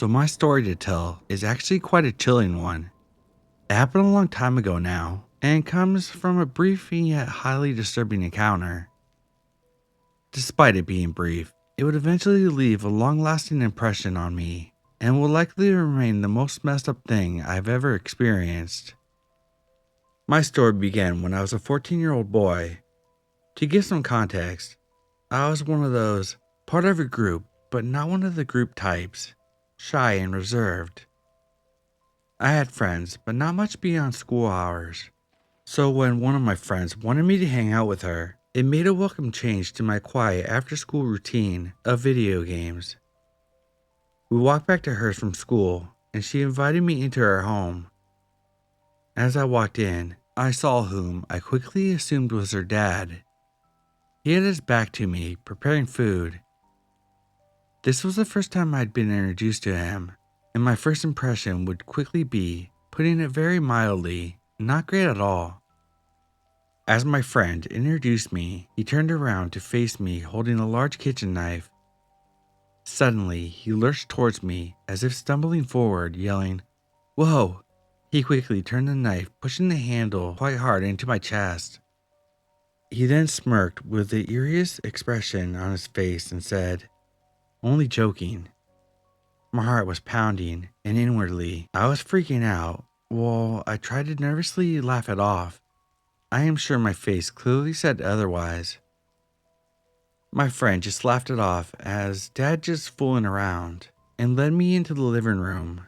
So my story to tell is actually quite a chilling one. It happened a long time ago now, and comes from a brief and yet highly disturbing encounter. Despite it being brief, it would eventually leave a long-lasting impression on me, and will likely remain the most messed up thing I've ever experienced. My story began when I was a 14-year-old boy. To give some context, I was one of those, part of a group, but not one of the group types, shy and reserved. I had friends, but not much beyond school hours. So when one of my friends wanted me to hang out with her, it made a welcome change to my quiet after-school routine of video games. We walked back to hers from school, and she invited me into her home. As I walked in, I saw whom I quickly assumed was her dad. He had his back to me, preparing food. This was the first time I'd been introduced to him, and my first impression would quickly be, putting it very mildly, not great at all. As my friend introduced me, he turned around to face me holding a large kitchen knife. Suddenly, he lurched towards me as if stumbling forward, yelling, "Whoa!" He quickly turned the knife, pushing the handle quite hard into my chest. He then smirked with the eeriest expression on his face and said, "Only joking." My heart was pounding, and inwardly, I was freaking out. Well, I tried to nervously laugh it off. I am sure my face clearly said otherwise. My friend just laughed it off as Dad just fooling around, and led me into the living room.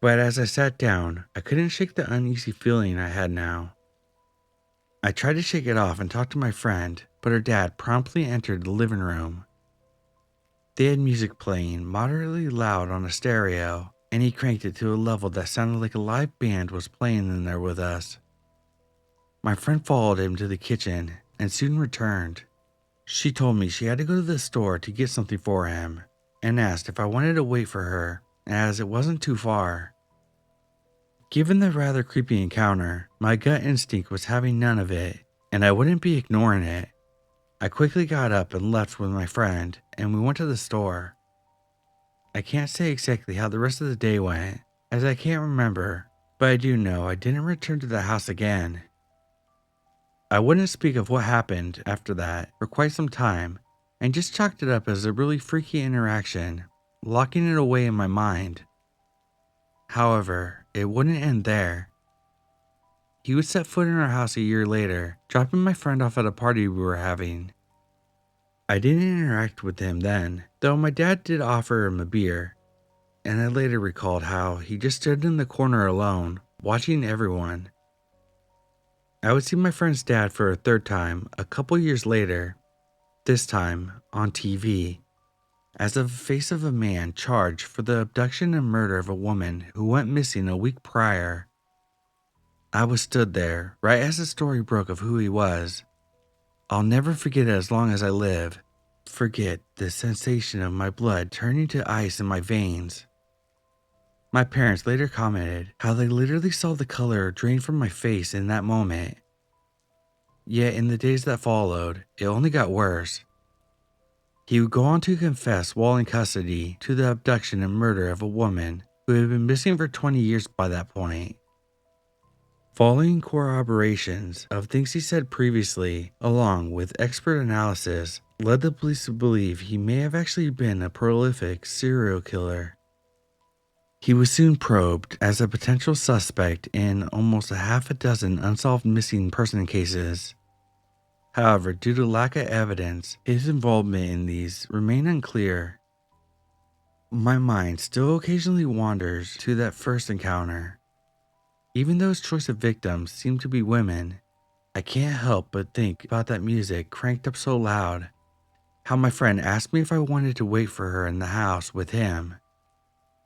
But as I sat down, I couldn't shake the uneasy feeling I had now. I tried to shake it off and talk to my friend, but her dad promptly entered the living room. They had music playing moderately loud on a stereo, and he cranked it to a level that sounded like a live band was playing in there with us. My friend followed him to the kitchen and soon returned. She told me she had to go to the store to get something for him, and asked if I wanted to wait for her, as it wasn't too far. Given the rather creepy encounter, my gut instinct was having none of it, and I wouldn't be ignoring it. I quickly got up and left with my friend, and we went to the store. I can't say exactly how the rest of the day went, as I can't remember, but I do know I didn't return to the house again. I wouldn't speak of what happened after that for quite some time, and just chalked it up as a really freaky interaction, locking it away in my mind. However, it wouldn't end there. He would set foot in our house a year later, dropping my friend off at a party we were having. I didn't interact with him then, though my dad did offer him a beer, and I later recalled how he just stood in the corner alone, watching everyone. I would see my friend's dad for a third time a couple years later, this time on TV, as the face of a man charged for the abduction and murder of a woman who went missing a week prior. I was stood there, right as the story broke of who he was. I'll never forget it as long as I live. Forget the sensation of my blood turning to ice in my veins. My parents later commented how they literally saw the color drain from my face in that moment. Yet in the days that followed, it only got worse. He would go on to confess while in custody to the abduction and murder of a woman who had been missing for 20 years by that point. Following corroborations of things he said previously, along with expert analysis, led the police to believe he may have actually been a prolific serial killer. He was soon probed as a potential suspect in almost a half a dozen unsolved missing person cases. However, due to lack of evidence, his involvement in these remain unclear. My mind still occasionally wanders to that first encounter. Even though his choice of victims seem to be women, I can't help but think about that music cranked up so loud. How my friend asked me if I wanted to wait for her in the house with him.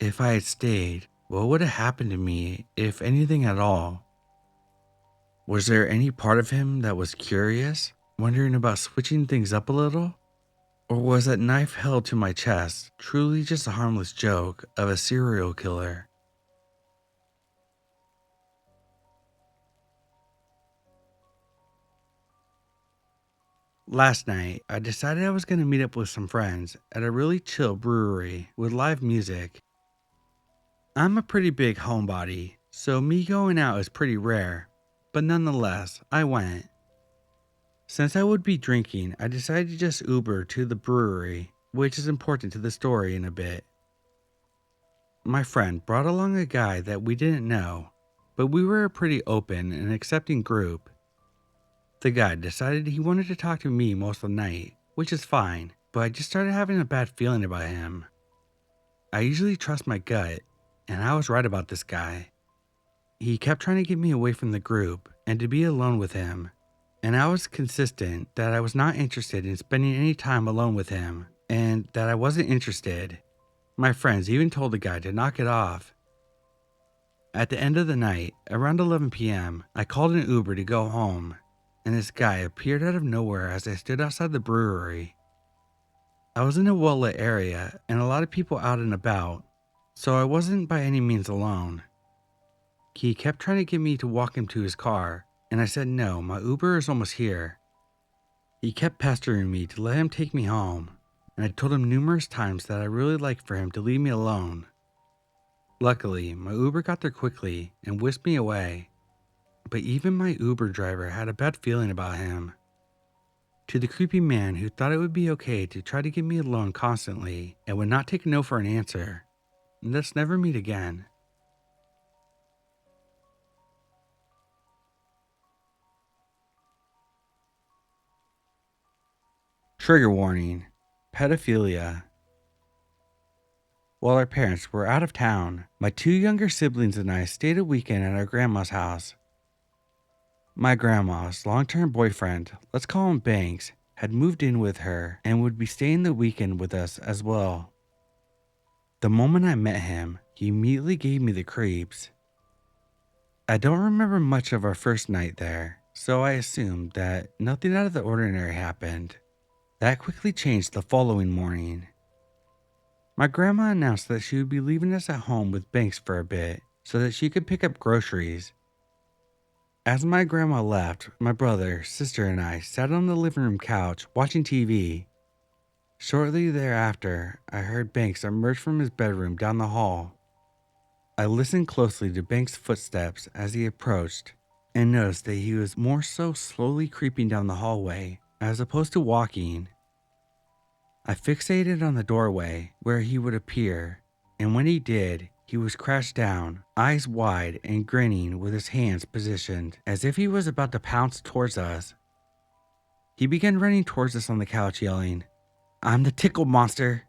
If I had stayed, what would have happened to me, if anything at all? Was there any part of him that was curious, wondering about switching things up a little? Or was that knife held to my chest truly just a harmless joke of a serial killer? Last night, I decided I was going to meet up with some friends at a really chill brewery with live music. I'm a pretty big homebody, so me going out is pretty rare, but nonetheless, I went. Since I would be drinking, I decided to just Uber to the brewery, which is important to the story in a bit. My friend brought along a guy that we didn't know, but we were a pretty open and accepting group. The guy decided he wanted to talk to me most of the night, which is fine, but I just started having a bad feeling about him. I usually trust my gut, and I was right about this guy. He kept trying to get me away from the group and to be alone with him, and I was consistent that I was not interested in spending any time alone with him, and that I wasn't interested. My friends even told the guy to knock it off. At the end of the night, around 11 p.m., I called an Uber to go home, and this guy appeared out of nowhere as I stood outside the brewery. I was in a well-lit area and a lot of people out and about, so I wasn't by any means alone. He kept trying to get me to walk him to his car, and I said no, my Uber is almost here. He kept pestering me to let him take me home, and I told him numerous times that I really liked for him to leave me alone. Luckily, my Uber got there quickly and whisked me away, but even my Uber driver had a bad feeling about him. To the creepy man who thought it would be okay to try to get me alone constantly and would not take no for an answer, let's never meet again. Trigger warning: pedophilia. While our parents were out of town, my two younger siblings and I stayed a weekend at our grandma's house. My grandma's long-term boyfriend, let's call him Banks, had moved in with her and would be staying the weekend with us as well. The moment I met him, he immediately gave me the creeps. I don't remember much of our first night there, so I assumed that nothing out of the ordinary happened. That quickly changed the following morning. My grandma announced that she would be leaving us at home with Banks for a bit so that she could pick up groceries. As my grandma left, my brother, sister, and I sat on the living room couch watching TV. Shortly thereafter, I heard Banks emerge from his bedroom down the hall. I listened closely to Banks' footsteps as he approached and noticed that he was more so slowly creeping down the hallway as opposed to walking. I fixated on the doorway where he would appear, and when he did, he was crouched down, eyes wide and grinning with his hands positioned as if he was about to pounce towards us. He began running towards us on the couch yelling, "I'm the tickle monster,"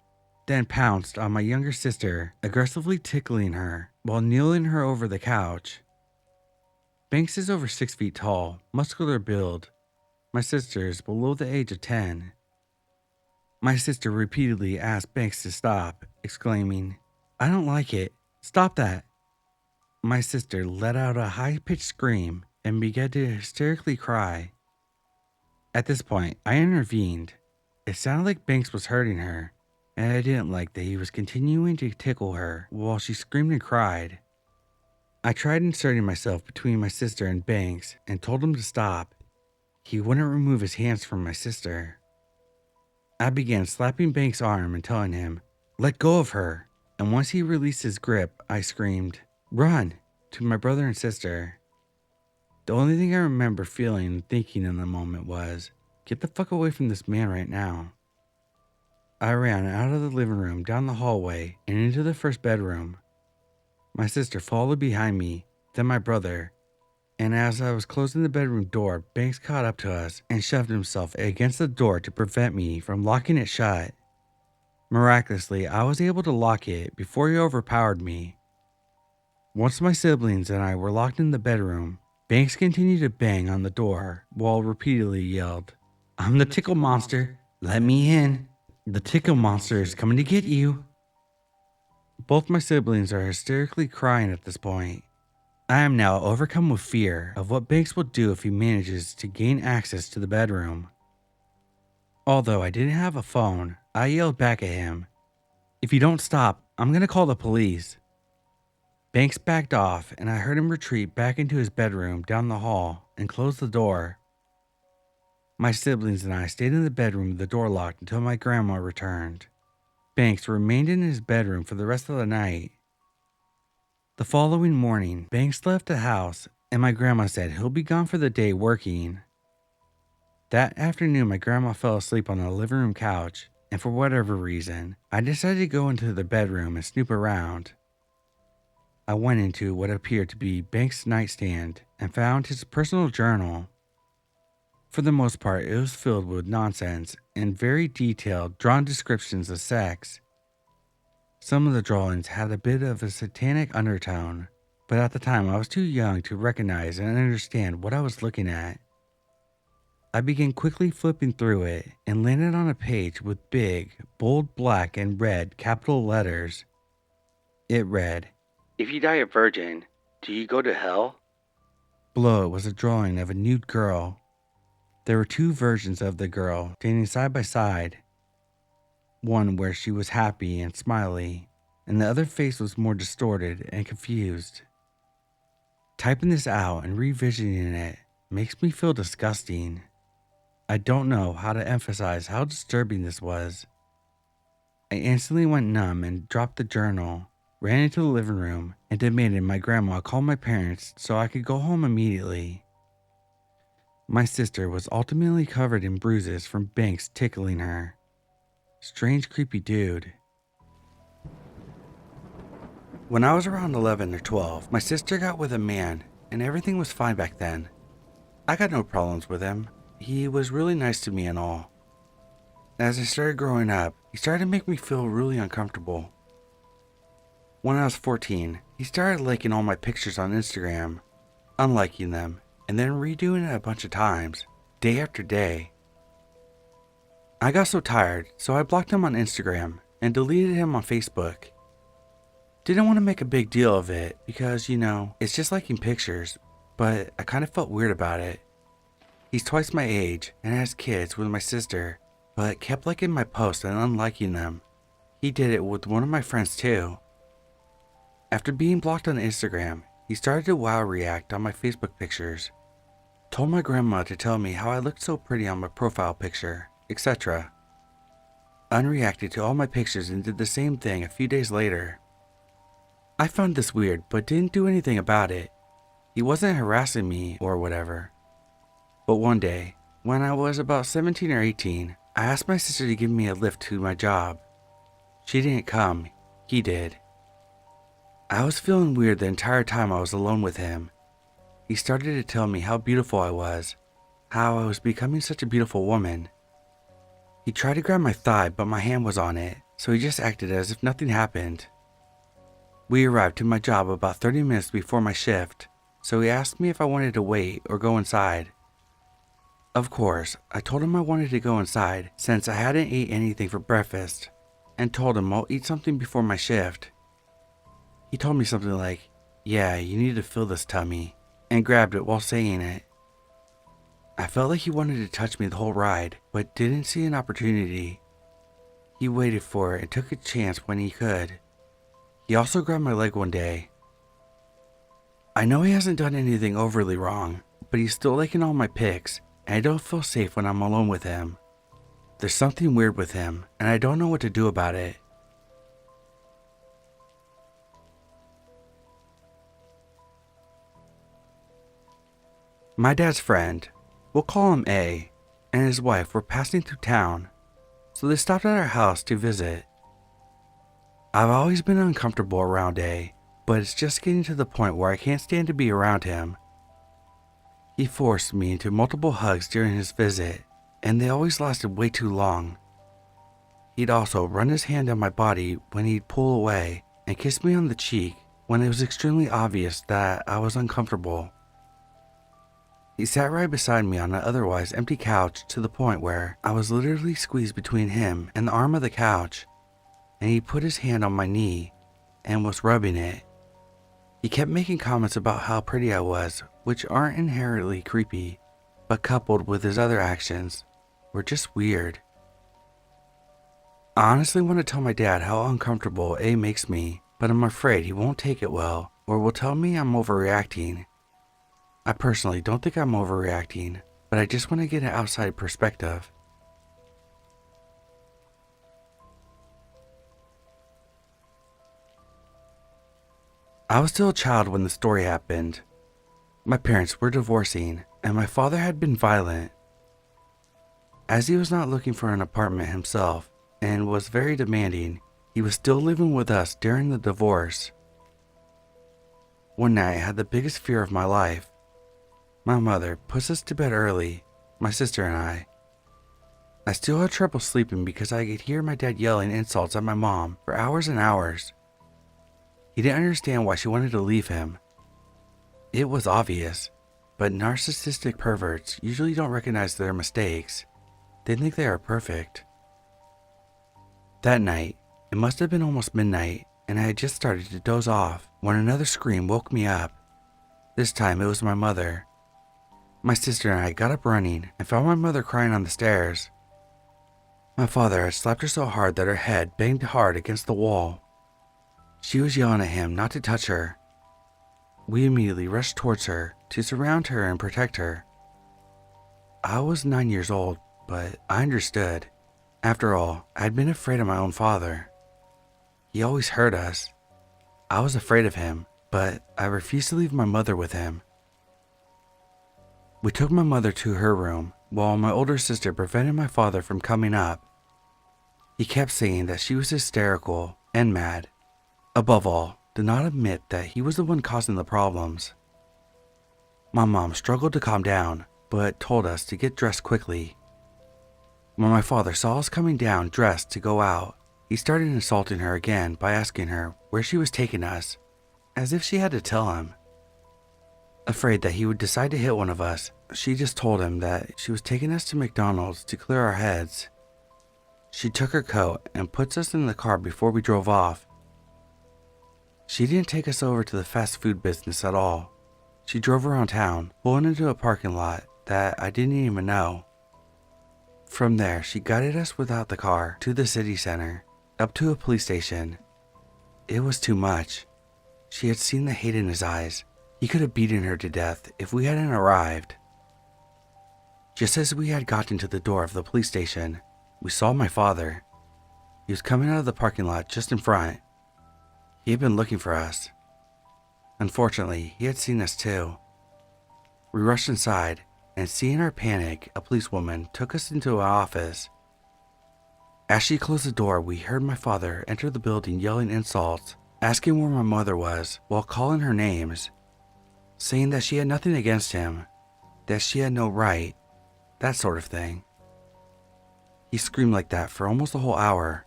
then pounced on my younger sister, aggressively tickling her while kneeling her over the couch. Banks is over 6 feet tall, muscular build. My sister is below the age of 10. My sister repeatedly asked Banks to stop, exclaiming, "I don't like it. Stop that." My sister let out a high-pitched scream and began to hysterically cry. At this point, I intervened. It sounded like Banks was hurting her, and I didn't like that he was continuing to tickle her while she screamed and cried. I tried inserting myself between my sister and Banks and told him to stop. He wouldn't remove his hands from my sister. I began slapping Banks' arm and telling him, "Let go of her," and once he released his grip, I screamed, "Run!" to my brother and sister. The only thing I remember feeling and thinking in the moment was, "Get the fuck away from this man right now." I ran out of the living room, down the hallway, and into the first bedroom. My sister followed behind me, then my brother, and as I was closing the bedroom door, Banks caught up to us and shoved himself against the door to prevent me from locking it shut. Miraculously, I was able to lock it before he overpowered me. Once my siblings and I were locked in the bedroom, Banks continued to bang on the door while repeatedly yelled, "I'm the tickle monster. Let me in. The tickle monster is coming to get you." Both my siblings are hysterically crying at this point. I am now overcome with fear of what Banks will do if he manages to gain access to the bedroom. Although I didn't have a phone, I yelled back at him, "If you don't stop, I'm gonna call the police." Banks backed off and I heard him retreat back into his bedroom down the hall and close the door. My siblings and I stayed in the bedroom with the door locked until my grandma returned. Banks remained in his bedroom for the rest of the night. The following morning, Banks left the house and my grandma said he'll be gone for the day working. That afternoon, my grandma fell asleep on the living room couch, and for whatever reason, I decided to go into the bedroom and snoop around. I went into what appeared to be Banks' nightstand and found his personal journal. For the most part, it was filled with nonsense and very detailed, drawn descriptions of sex. Some of the drawings had a bit of a satanic undertone, but at the time I was too young to recognize and understand what I was looking at. I began quickly flipping through it and landed on a page with big, bold black and red capital letters. It read, "If you die a virgin, do you go to hell?" Below it was a drawing of a nude girl. There were two versions of the girl standing side by side. One where she was happy and smiley, and the other face was more distorted and confused. Typing this out and revisiting it makes me feel disgusting. I don't know how to emphasize how disturbing this was. I instantly went numb and dropped the journal, ran into the living room, and demanded my grandma call my parents so I could go home immediately. My sister was ultimately covered in bruises from Banks tickling her. Strange, creepy dude. When I was around 11 or 12, my sister got with a man, and everything was fine back then. I got no problems with him. He was really nice to me and all. As I started growing up, he started to make me feel really uncomfortable. When I was 14, he started liking all my pictures on Instagram, unliking them, and then redoing it a bunch of times, day after day. I got so tired, so I blocked him on Instagram and deleted him on Facebook. Didn't want to make a big deal of it because, it's just liking pictures, but I kind of felt weird about it. He's twice my age and has kids with my sister, but kept liking my posts and unliking them. He did it with one of my friends too. After being blocked on Instagram, he started to wow react on my Facebook pictures. Told my grandma to tell me how I looked so pretty on my profile picture, etc. Unreacted to all my pictures and did the same thing a few days later. I found this weird but didn't do anything about it. He wasn't harassing me or whatever. But one day, when I was about 17 or 18, I asked my sister to give me a lift to my job. She didn't come, he did. I was feeling weird the entire time I was alone with him. He started to tell me how beautiful I was, how I was becoming such a beautiful woman. He tried to grab my thigh, but my hand was on it, so he just acted as if nothing happened. We arrived to my job about 30 minutes before my shift, so he asked me if I wanted to wait or go inside. Of course, I told him I wanted to go inside since I hadn't ate anything for breakfast, and told him I'll eat something before my shift. He told me something like, "Yeah, you need to fill this tummy," and grabbed it while saying it. I felt like he wanted to touch me the whole ride, but didn't see an opportunity. He waited for it and took a chance when he could. He also grabbed my leg one day. I know he hasn't done anything overly wrong, but he's still liking all my pics, and I don't feel safe when I'm alone with him. There's something weird with him, and I don't know what to do about it. My dad's friend, we'll call him A, and his wife were passing through town, so they stopped at our house to visit. I've always been uncomfortable around A, but it's just getting to the point where I can't stand to be around him. He forced me into multiple hugs during his visit, and they always lasted way too long. He'd also run his hand down my body when he'd pull away and kiss me on the cheek when it was extremely obvious that I was uncomfortable. He sat right beside me on an otherwise empty couch to the point where I was literally squeezed between him and the arm of the couch, and he put his hand on my knee and was rubbing it. He kept making comments about how pretty I was, which aren't inherently creepy, but coupled with his other actions, were just weird. I honestly want to tell my dad how uncomfortable A makes me, but I'm afraid he won't take it well or will tell me I'm overreacting. I personally don't think I'm overreacting, but I just want to get an outside perspective. I was still a child when the story happened. My parents were divorcing, and my father had been violent. As he was not looking for an apartment himself and was very demanding, he was still living with us during the divorce. One night I had the biggest fear of my life. My mother puts us to bed early, my sister and I. I still had trouble sleeping because I could hear my dad yelling insults at my mom for hours and hours. He didn't understand why she wanted to leave him. It was obvious, but narcissistic perverts usually don't recognize their mistakes. They think they are perfect. That night, it must have been almost midnight, and I had just started to doze off when another scream woke me up. This time it was my mother. My sister and I got up running and found my mother crying on the stairs. My father had slapped her so hard that her head banged hard against the wall. She was yelling at him not to touch her. We immediately rushed towards her to surround her and protect her. I was 9 years old, but I understood. After all, I had been afraid of my own father. He always hurt us. I was afraid of him, but I refused to leave my mother with him. We took my mother to her room, while my older sister prevented my father from coming up. He kept saying that she was hysterical and mad. Above all, did not admit that he was the one causing the problems. My mom struggled to calm down, but told us to get dressed quickly. When my father saw us coming down dressed to go out, he started insulting her again by asking her where she was taking us, as if she had to tell him. Afraid that he would decide to hit one of us, she just told him that she was taking us to McDonald's to clear our heads. She took her coat and puts us in the car before we drove off. She didn't take us over to the fast food business at all. She drove around town, pulling into a parking lot that I didn't even know. From there, she guided us without the car to the city center, up to a police station. It was too much. She had seen the hate in his eyes. He could have beaten her to death if we hadn't arrived. Just as we had gotten to the door of the police station, we saw my father. He was coming out of the parking lot just in front. He had been looking for us. Unfortunately, he had seen us too. We rushed inside, and seeing our panic, a policewoman took us into an office. As she closed the door, we heard my father enter the building yelling insults, asking where my mother was while calling her names, saying that she had nothing against him, that she had no right, that sort of thing. He screamed like that for almost a whole hour.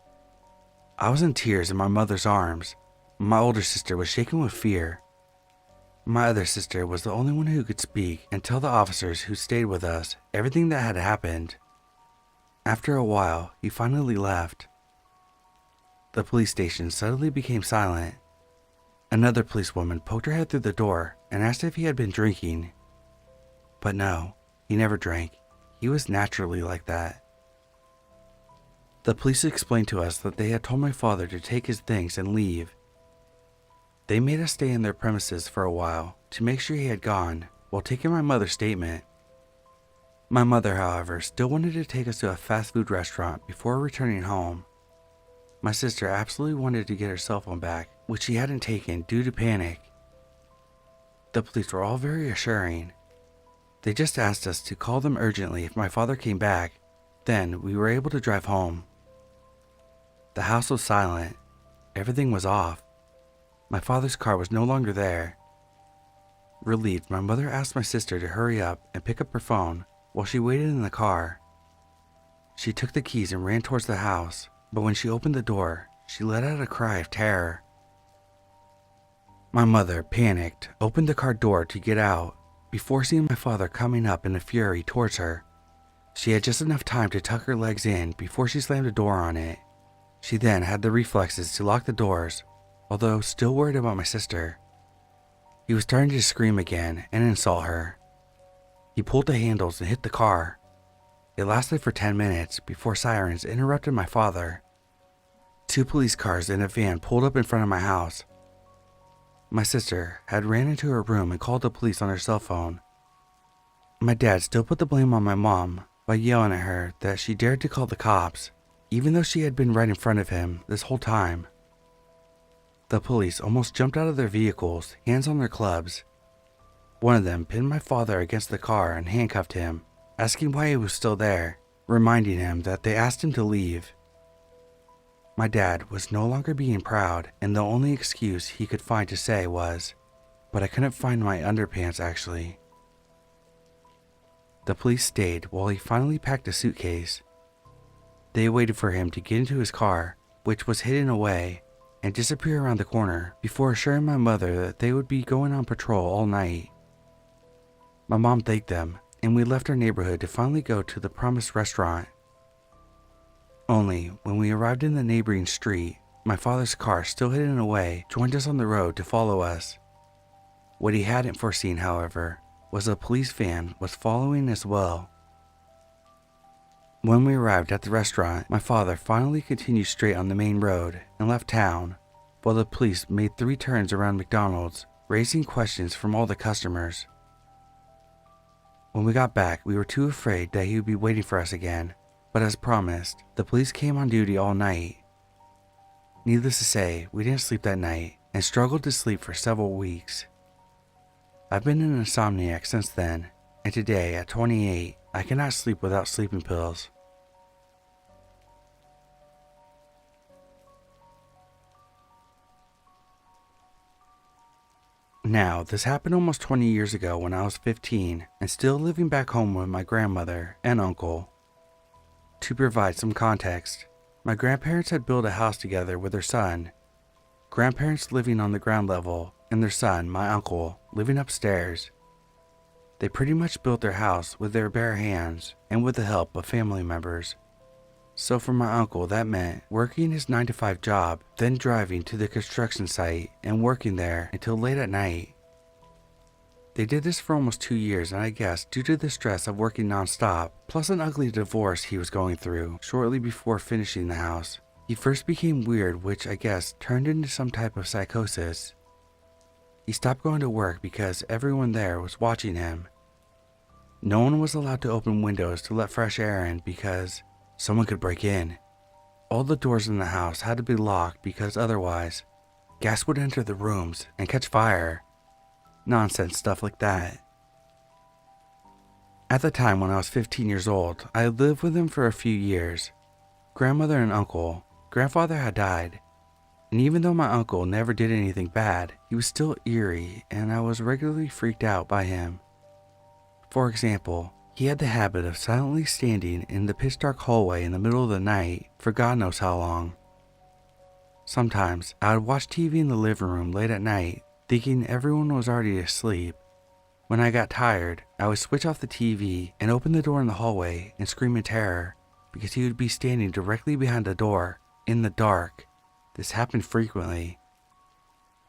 I was in tears in my mother's arms. My older sister was shaking with fear. My other sister was the only one who could speak and tell the officers who stayed with us everything that had happened. After a while, he finally left. The police station suddenly became silent. Another policewoman poked her head through the door and asked if he had been drinking. But no, he never drank. He was naturally like that. The police explained to us that they had told my father to take his things and leave. They made us stay in their premises for a while to make sure he had gone while taking my mother's statement. My mother, however, still wanted to take us to a fast food restaurant before returning home. My sister absolutely wanted to get her cell phone back, which she hadn't taken due to panic. The police were all very assuring. They just asked us to call them urgently if my father came back. Then we were able to drive home. The house was silent. Everything was off. My father's car was no longer there. Relieved, my mother asked my sister to hurry up and pick up her phone while she waited in the car. She took the keys and ran towards the house, but when she opened the door, she let out a cry of terror. My mother, panicked, opened the car door to get out before seeing my father coming up in a fury towards her. She had just enough time to tuck her legs in before she slammed the door on it. She then had the reflexes to lock the doors, although still worried about my sister. He was starting to scream again and insult her. He pulled the handles and hit the car. It lasted for 10 minutes before sirens interrupted my father. 2 police cars and a van pulled up in front of my house. My sister had ran into her room and called the police on her cell phone. My dad still put the blame on my mom by yelling at her that she dared to call the cops, even though she had been right in front of him this whole time. The police almost jumped out of their vehicles, hands on their clubs. One of them pinned my father against the car and handcuffed him, asking why he was still there, reminding him that they asked him to leave. My dad was no longer being proud, and the only excuse he could find to say was, "But I couldn't find my underpants actually." The police stayed while he finally packed a suitcase. They waited for him to get into his car, which was hidden away, and disappear around the corner before assuring my mother that they would be going on patrol all night. My mom thanked them, and we left our neighborhood to finally go to the promised restaurant. Only when we arrived in the neighboring street, my father's car, still hidden away, joined us on the road to follow us. What he hadn't foreseen, however, was a police van was following as well. When we arrived at the restaurant, my father finally continued straight on the main road and left town, while the police made 3 turns around McDonald's, raising questions from all the customers. When we got back, we were too afraid that he would be waiting for us again, but as promised, the police came on duty all night. Needless to say, we didn't sleep that night and struggled to sleep for several weeks. I've been an insomniac since then, and today, at 28, I cannot sleep without sleeping pills. Now, this happened almost 20 years ago when I was 15 and still living back home with my grandmother and uncle. To provide some context, my grandparents had built a house together with their son, grandparents living on the ground level, and their son, my uncle, living upstairs. They pretty much built their house with their bare hands and with the help of family members. So for my uncle, that meant working his 9-to-5 job, then driving to the construction site and working there until late at night. They did this for almost 2 years, and I guess due to the stress of working non-stop, plus an ugly divorce he was going through shortly before finishing the house, he first became weird, which I guess turned into some type of psychosis. He stopped going to work because everyone there was watching him. No one was allowed to open windows to let fresh air in because someone could break in. All the doors in the house had to be locked because otherwise, gas would enter the rooms and catch fire. Nonsense stuff like that. At the time when I was 15 years old, I had lived with him for a few years. Grandmother and uncle, grandfather had died. And even though my uncle never did anything bad, he was still eerie and I was regularly freaked out by him. For example, he had the habit of silently standing in the pitch dark hallway in the middle of the night for God knows how long. Sometimes I would watch TV in the living room late at night, thinking everyone was already asleep. When I got tired, I would switch off the TV and open the door in the hallway and scream in terror because he would be standing directly behind the door, in the dark. This happened frequently.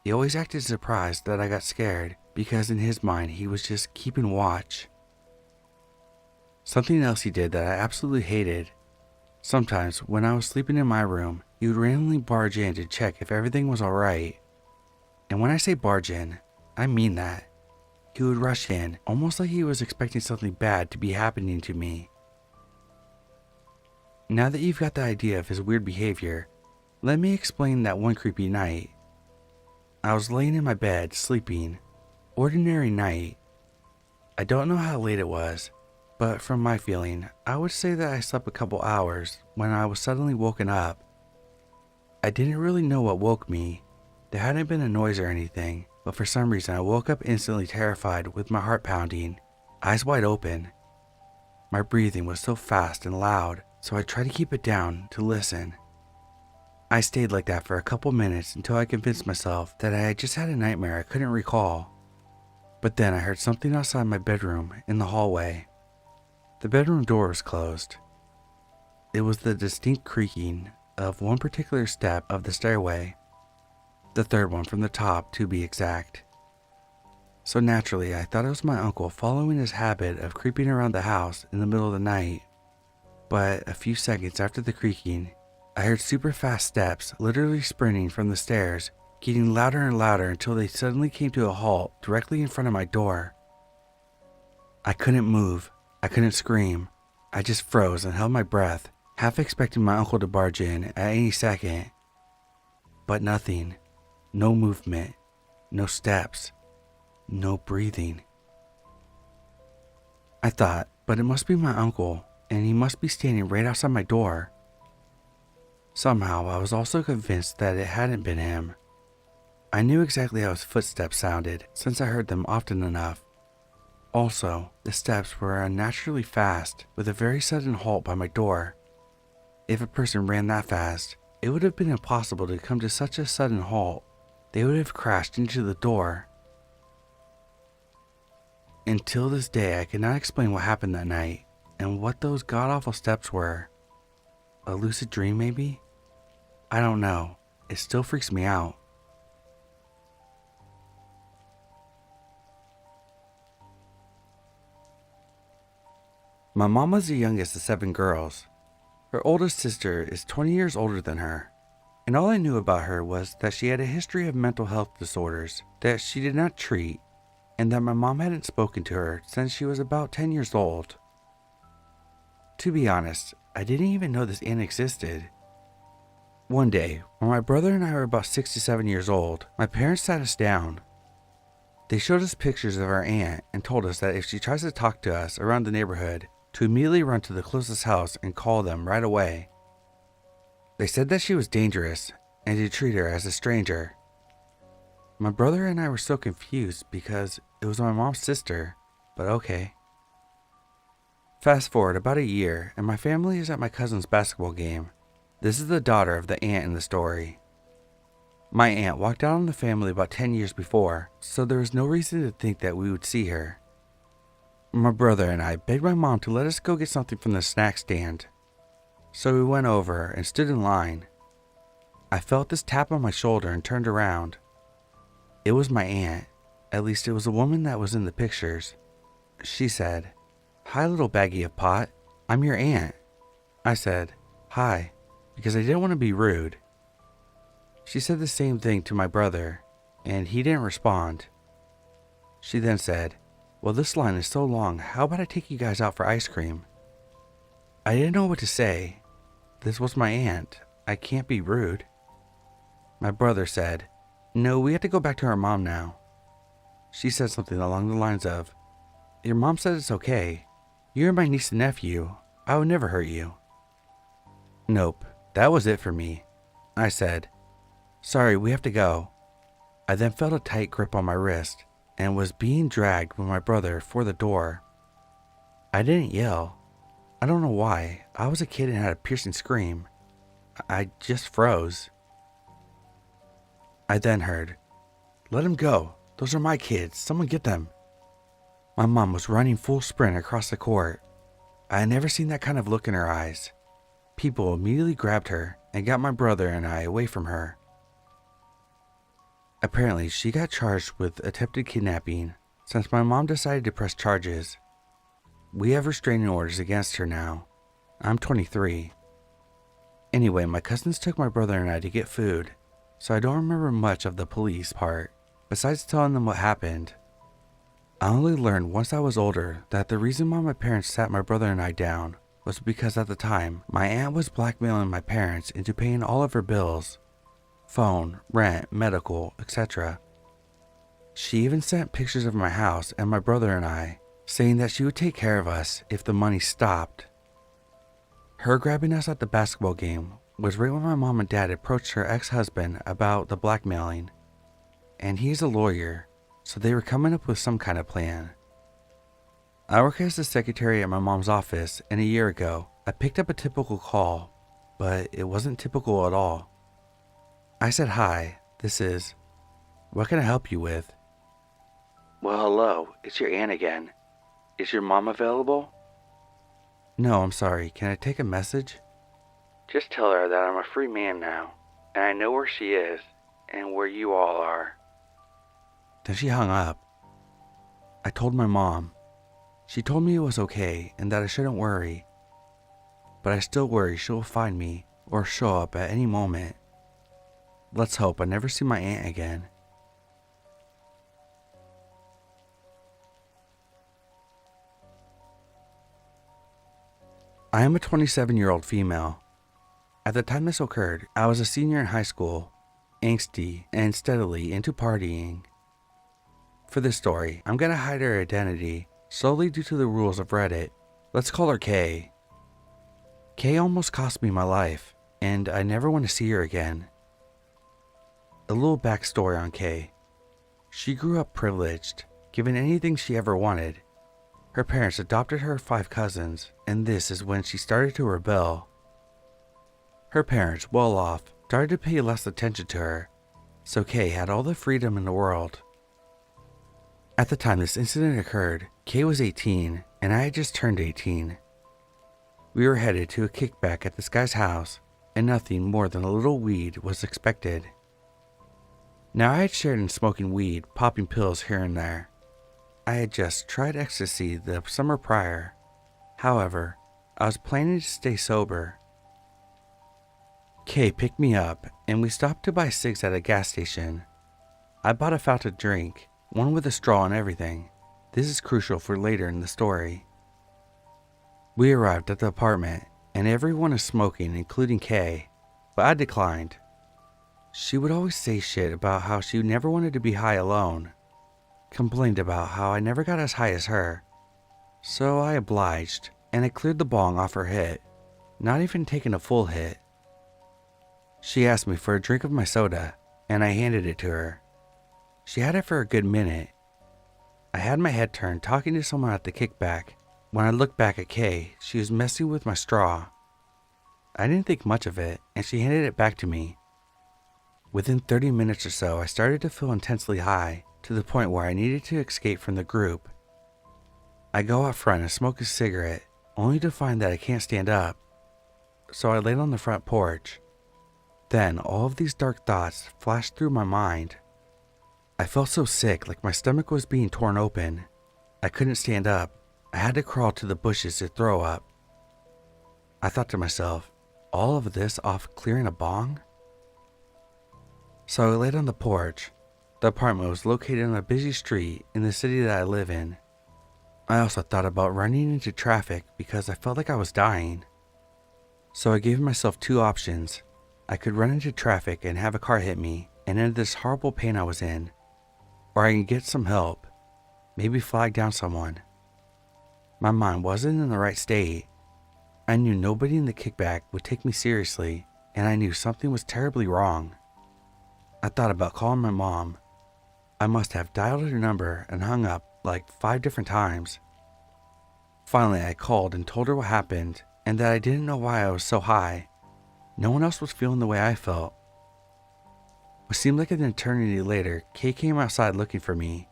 He always acted surprised that I got scared because in his mind he was just keeping watch. Something else he did that I absolutely hated. Sometimes when I was sleeping in my room, he would randomly barge in to check if everything was alright. And when I say barge in, I mean that. He would rush in, almost like he was expecting something bad to be happening to me. Now that you've got the idea of his weird behavior, let me explain that one creepy night. I was laying in my bed, sleeping. Ordinary night. I don't know how late it was, but from my feeling, I would say that I slept a couple hours when I was suddenly woken up. I didn't really know what woke me. There hadn't been a noise or anything, but for some reason I woke up instantly terrified with my heart pounding, eyes wide open. My breathing was so fast and loud, so I tried to keep it down to listen. I stayed like that for a couple minutes until I convinced myself that I had just had a nightmare I couldn't recall. But then I heard something outside my bedroom in the hallway. The bedroom door was closed. It was the distinct creaking of one particular step of the stairway. The third one from the top, to be exact. So naturally, I thought it was my uncle following his habit of creeping around the house in the middle of the night. But a few seconds after the creaking, I heard super fast steps literally sprinting from the stairs, getting louder and louder until they suddenly came to a halt directly in front of my door. I couldn't move. I couldn't scream. I just froze and held my breath, half expecting my uncle to barge in at any second. But nothing. No movement, no steps, no breathing. I thought, but it must be my uncle, and he must be standing right outside my door. Somehow, I was also convinced that it hadn't been him. I knew exactly how his footsteps sounded since I heard them often enough. Also, the steps were unnaturally fast, with a very sudden halt by my door. If a person ran that fast, it would have been impossible to come to such a sudden halt. They would have crashed into the door. Until this day, I cannot explain what happened that night and what those god-awful steps were. A lucid dream, maybe? I don't know. It still freaks me out. My mom was the youngest of 7 girls. Her oldest sister is 20 years older than her, and all I knew about her was that she had a history of mental health disorders that she did not treat, and that my mom hadn't spoken to her since she was about 10 years old. To be honest, I didn't even know this aunt existed. One day, when my brother and I were about 6 to 7 years old, my parents sat us down. They showed us pictures of our aunt and told us that if she tries to talk to us around the neighborhood, to immediately run to the closest house and call them right away. They said that she was dangerous and to treat her as a stranger. My brother and I were so confused because it was my mom's sister, but okay. Fast forward about a year and my family is at my cousin's basketball game. This is the daughter of the aunt in the story. My aunt walked out on the family about 10 years before, so there was no reason to think that we would see her. My brother and I begged my mom to let us go get something from the snack stand. So we went over and stood in line. I felt this tap on my shoulder and turned around. It was my aunt. At least it was a woman that was in the pictures. She said, "Hi, little baggie of pot. I'm your aunt." I said, "Hi," because I didn't want to be rude. She said the same thing to my brother, and he didn't respond. She then said, "Well, this line is so long, how about I take you guys out for ice cream?" I didn't know what to say. This was my aunt. I can't be rude. My brother said, "No, we have to go back to our mom now." She said something along the lines of, "Your mom said it's okay. You're my niece and nephew. I would never hurt you." Nope, that was it for me. I said, "Sorry, we have to go." I then felt a tight grip on my wrist and was being dragged with my brother for the door. I didn't yell. I don't know why. I was a kid and had a piercing scream. I just froze. I then heard, "Let him go. Those are my kids. Someone get them." My mom was running full sprint across the court. I had never seen that kind of look in her eyes. People immediately grabbed her and got my brother and I away from her. Apparently, she got charged with attempted kidnapping since my mom decided to press charges. We have restraining orders against her now. I'm 23. Anyway, my cousins took my brother and I to get food, so I don't remember much of the police part, besides telling them what happened. I only learned once I was older that the reason why my parents sat my brother and I down was because at the time, my aunt was blackmailing my parents into paying all of her bills. Phone, rent, medical, etc. She even sent pictures of my house and my brother and I, saying that she would take care of us if the money stopped. Her grabbing us at the basketball game was right when my mom and dad approached her ex-husband about the blackmailing. And he's a lawyer, so they were coming up with some kind of plan. I work as the secretary at my mom's office, and a year ago, I picked up a typical call, but it wasn't typical at all. I said, "Hi, this is... What can I help you with?" "Well, hello, it's your aunt again. Is your mom available?" "No, I'm sorry. Can I take a message?" "Just tell her that I'm a free man now, and I know where she is, and where you all are." Then she hung up. I told my mom. She told me it was okay and that I shouldn't worry. But I still worry she'll find me or show up at any moment. Let's hope I never see my aunt again. I am a 27-year-old female. At the time this occurred, I was a senior in high school, angsty, and steadily into partying. For this story, I'm gonna hide her identity, solely due to the rules of Reddit. Let's call her Kay. Kay almost cost me my life, and I never want to see her again. A little backstory on Kay. She grew up privileged, given anything she ever wanted. Her parents adopted her 5 cousins, and this is when she started to rebel. Her parents, well off, started to pay less attention to her, so Kay had all the freedom in the world. At the time this incident occurred, Kay was 18, and I had just turned 18. We were headed to a kickback at this guy's house, and nothing more than a little weed was expected. Now I had shared in smoking weed, popping pills here and there. I had just tried ecstasy the summer prior. However, I was planning to stay sober. Kay picked me up, and we stopped to buy cigs at a gas station. I bought a fountain drink, one with a straw and everything. This is crucial for later in the story. We arrived at the apartment, and everyone is smoking, including Kay, but I declined. She would always say shit about how she never wanted to be high alone. Complained about how I never got as high as her. So I obliged, and I cleared the bong off her hit, not even taking a full hit. She asked me for a drink of my soda, and I handed it to her. She had it for a good minute. I had my head turned talking to someone at the kickback. When I looked back at Kay, she was messing with my straw. I didn't think much of it, and she handed it back to me. Within 30 minutes or so, I started to feel intensely high, to the point where I needed to escape from the group. I go out front and smoke a cigarette, only to find that I can't stand up. So I laid on the front porch. Then all of these dark thoughts flashed through my mind. I felt so sick, like my stomach was being torn open. I couldn't stand up. I had to crawl to the bushes to throw up. I thought to myself, all of this off clearing a bong? So I laid on the porch. The apartment was located on a busy street in the city that I live in. I also thought about running into traffic because I felt like I was dying. So I gave myself 2 options. I could run into traffic and have a car hit me and end this horrible pain I was in. Or I could get some help, maybe flag down someone. My mind wasn't in the right state. I knew nobody in the kickback would take me seriously, and I knew something was terribly wrong. I thought about calling my mom. I must have dialed her number and hung up like 5 different times. Finally, I called and told her what happened and that I didn't know why I was so high. No one else was feeling the way I felt. What seemed like an eternity later, Kay came outside looking for me.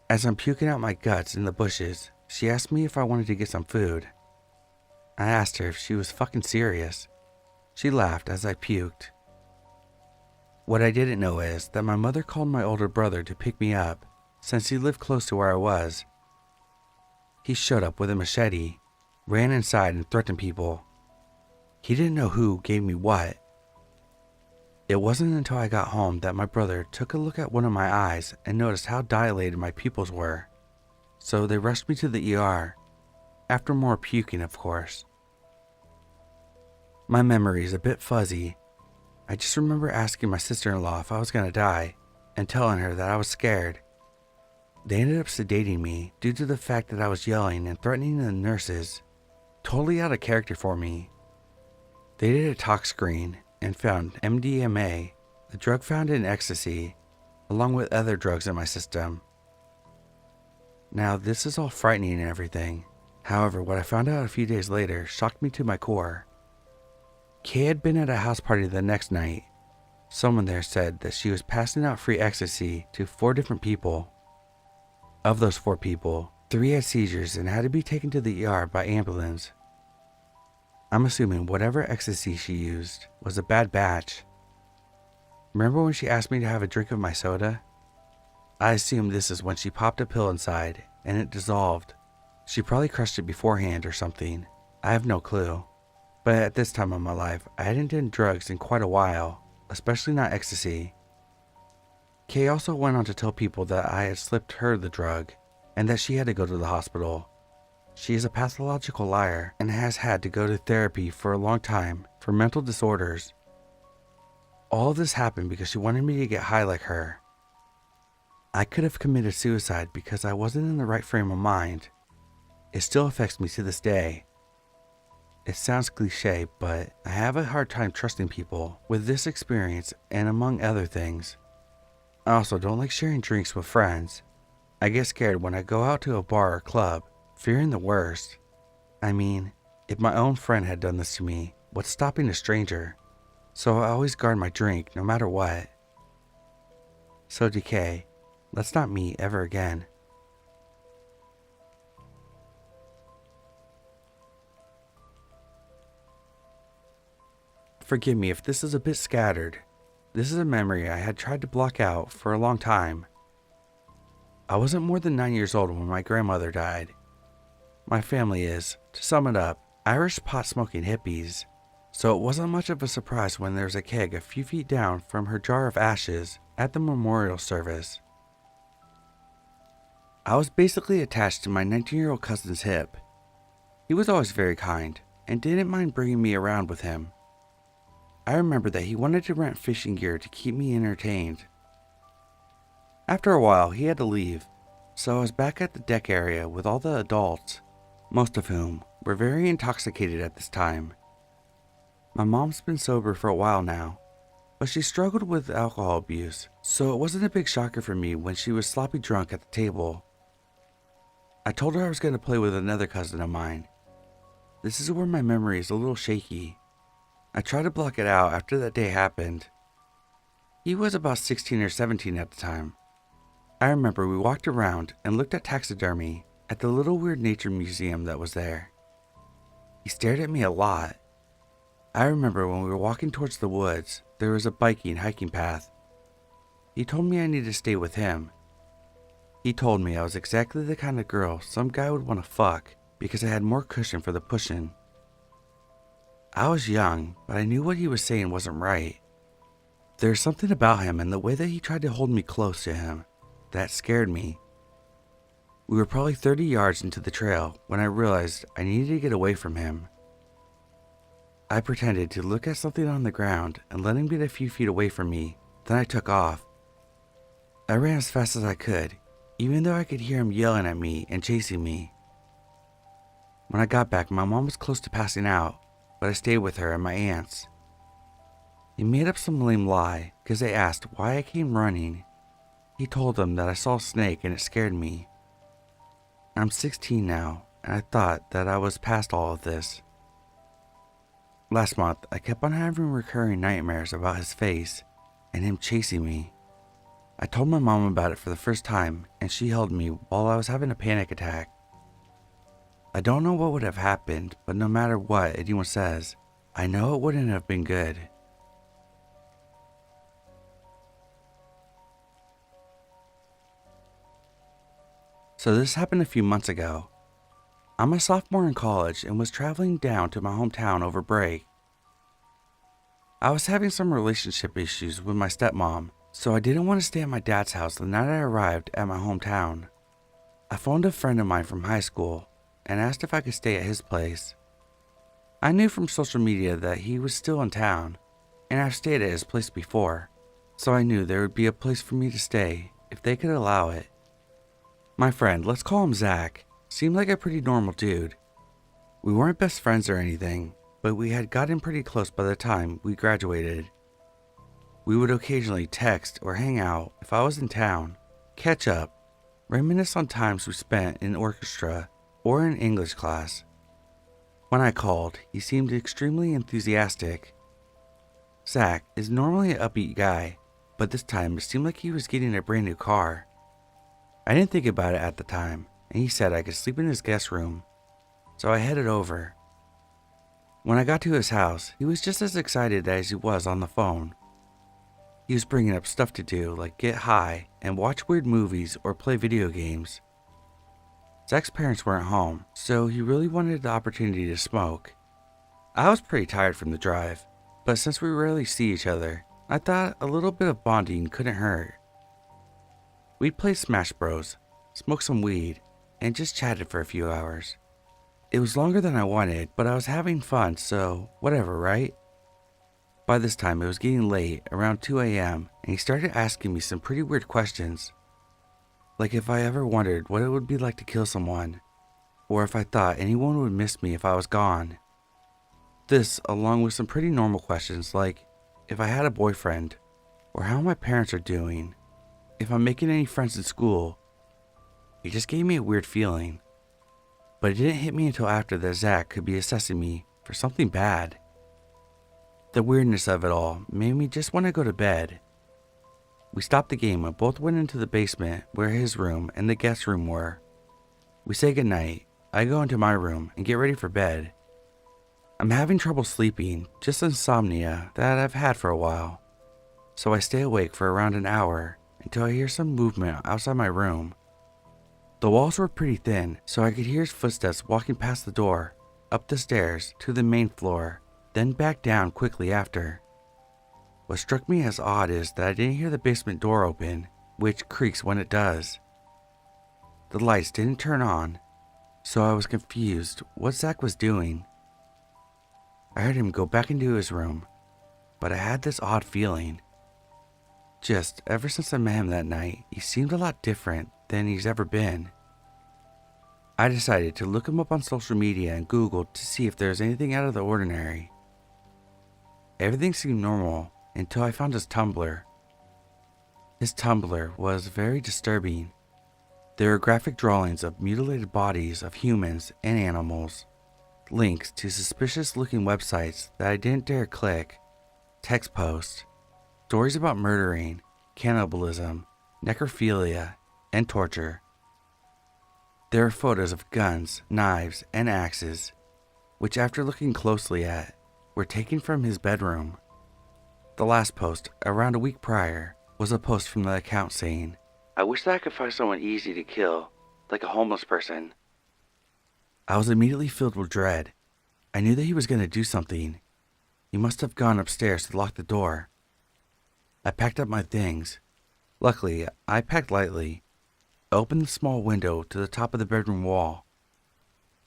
As I'm puking out my guts in the bushes, she asked me if I wanted to get some food. I asked her if she was fucking serious. She laughed as I puked. What I didn't know is that my mother called my older brother to pick me up, since he lived close to where I was. He showed up with a machete, ran inside and threatened people. He didn't know who gave me what. It wasn't until I got home that my brother took a look at one of my eyes and noticed how dilated my pupils were. So they rushed me to the ER, after more puking, of course. My memory is a bit fuzzy. I just remember asking my sister-in-law if I was gonna die and telling her that I was scared. They ended up sedating me due to the fact that I was yelling and threatening the nurses. Totally out of character for me. They did a tox screen and found MDMA, the drug found in ecstasy, along with other drugs in my system. Now this is all frightening and everything. However, what I found out a few days later shocked me to my core. Kay had been at a house party the next night. Someone there said that she was passing out free ecstasy to 4 different people. Of those 4 people, 3 had seizures and had to be taken to the ER by ambulance. I'm assuming whatever ecstasy she used was a bad batch. Remember when she asked me to have a drink of my soda? I assume this is when she popped a pill inside and it dissolved. She probably crushed it beforehand or something. I have no clue. But at this time of my life, I hadn't done drugs in quite a while, especially not ecstasy. Kay also went on to tell people that I had slipped her the drug and that she had to go to the hospital. She is a pathological liar and has had to go to therapy for a long time for mental disorders. All of this happened because she wanted me to get high like her. I could have committed suicide because I wasn't in the right frame of mind. It still affects me to this day. It sounds cliche, but I have a hard time trusting people with this experience and among other things. I also don't like sharing drinks with friends. I get scared when I go out to a bar or club, fearing the worst. I mean, if my own friend had done this to me, what's stopping a stranger? So I always guard my drink no matter what. So DK, let's not meet ever again. Forgive me if this is a bit scattered. This is a memory I had tried to block out for a long time. I wasn't more than 9 years old when my grandmother died. My family is, to sum it up, Irish pot-smoking hippies, so it wasn't much of a surprise when there was a keg a few feet down from her jar of ashes at the memorial service. I was basically attached to my 19-year-old cousin's hip. He was always very kind and didn't mind bringing me around with him. I remember that he wanted to rent fishing gear to keep me entertained. After a while, he had to leave, so I was back at the deck area with all the adults, most of whom were very intoxicated at this time. My mom's been sober for a while now, but she struggled with alcohol abuse, so it wasn't a big shocker for me when she was sloppy drunk at the table. I told her I was going to play with another cousin of mine. This is where my memory is a little shaky. I tried to block it out after that day happened. He was about 16 or 17 at the time. I remember we walked around and looked at taxidermy at the little weird nature museum that was there. He stared at me a lot. I remember when we were walking towards the woods, there was a biking hiking path. He told me I needed to stay with him. He told me I was exactly the kind of girl some guy would want to fuck because I had more cushion for the pushing. I was young, but I knew what he was saying wasn't right. There was something about him and the way that he tried to hold me close to him that scared me. We were probably 30 yards into the trail when I realized I needed to get away from him. I pretended to look at something on the ground and let him get a few feet away from me, then I took off. I ran as fast as I could, even though I could hear him yelling at me and chasing me. When I got back, my mom was close to passing out, but I stayed with her and my aunts. He made up some lame lie because they asked why I came running. He told them that I saw a snake and it scared me. I'm 16 now, and I thought that I was past all of this. Last month, I kept on having recurring nightmares about his face and him chasing me. I told my mom about it for the first time, and she held me while I was having a panic attack. I don't know what would have happened, but no matter what anyone says, I know it wouldn't have been good. So this happened a few months ago. I'm a sophomore in college and was traveling down to my hometown over break. I was having some relationship issues with my stepmom, so I didn't want to stay at my dad's house the night I arrived at my hometown. I phoned a friend of mine from high school and asked if I could stay at his place. I knew from social media that he was still in town, and I've stayed at his place before, so I knew there would be a place for me to stay if they could allow it. My friend, let's call him Zach, seemed like a pretty normal dude. We weren't best friends or anything, but we had gotten pretty close by the time we graduated. We would occasionally text or hang out if I was in town, catch up, reminisce on times we spent in orchestra or in English class. When I called, he seemed extremely enthusiastic. Zach is normally an upbeat guy, but this time it seemed like he was getting a brand new car. I didn't think about it at the time, and he said I could sleep in his guest room, so I headed over. When I got to his house, he was just as excited as he was on the phone. He was bringing up stuff to do like get high and watch weird movies or play video games. Zach's parents weren't home, so he really wanted the opportunity to smoke. I was pretty tired from the drive, but since we rarely see each other, I thought a little bit of bonding couldn't hurt. We played Smash Bros, smoked some weed, and just chatted for a few hours. It was longer than I wanted, but I was having fun, so whatever, right? By this time, it was getting late, around 2 a.m., and he started asking me some pretty weird questions. Like if I ever wondered what it would be like to kill someone, or if I thought anyone would miss me if I was gone. This, along with some pretty normal questions like if I had a boyfriend, or how my parents are doing, if I'm making any friends in school. It just gave me a weird feeling. But it didn't hit me until after that Zach could be assessing me for something bad. The weirdness of it all made me just want to go to bed. We stopped the game and both went into the basement where his room and the guest room were. We say goodnight, I go into my room and get ready for bed. I'm having trouble sleeping, just insomnia that I've had for a while. So I stay awake for around an hour until I hear some movement outside my room. The walls were pretty thin, so I could hear his footsteps walking past the door, up the stairs to the main floor, then back down quickly after. What struck me as odd is that I didn't hear the basement door open, which creaks when it does. The lights didn't turn on, so I was confused what Zach was doing. I heard him go back into his room, but I had this odd feeling. Just ever since I met him that night, he seemed a lot different than he's ever been. I decided to look him up on social media and Google to see if there was anything out of the ordinary. Everything seemed normal until I found his Tumblr. His Tumblr was very disturbing. There were graphic drawings of mutilated bodies of humans and animals, links to suspicious looking websites that I didn't dare click, text posts, stories about murdering, cannibalism, necrophilia, and torture. There are photos of guns, knives, and axes, which after looking closely at, were taken from his bedroom. The last post, around a week prior, was a post from the account saying, "I wish that I could find someone easy to kill, like a homeless person." I was immediately filled with dread. I knew that he was going to do something. He must have gone upstairs to lock the door. I packed up my things. Luckily, I packed lightly. I opened the small window to the top of the bedroom wall.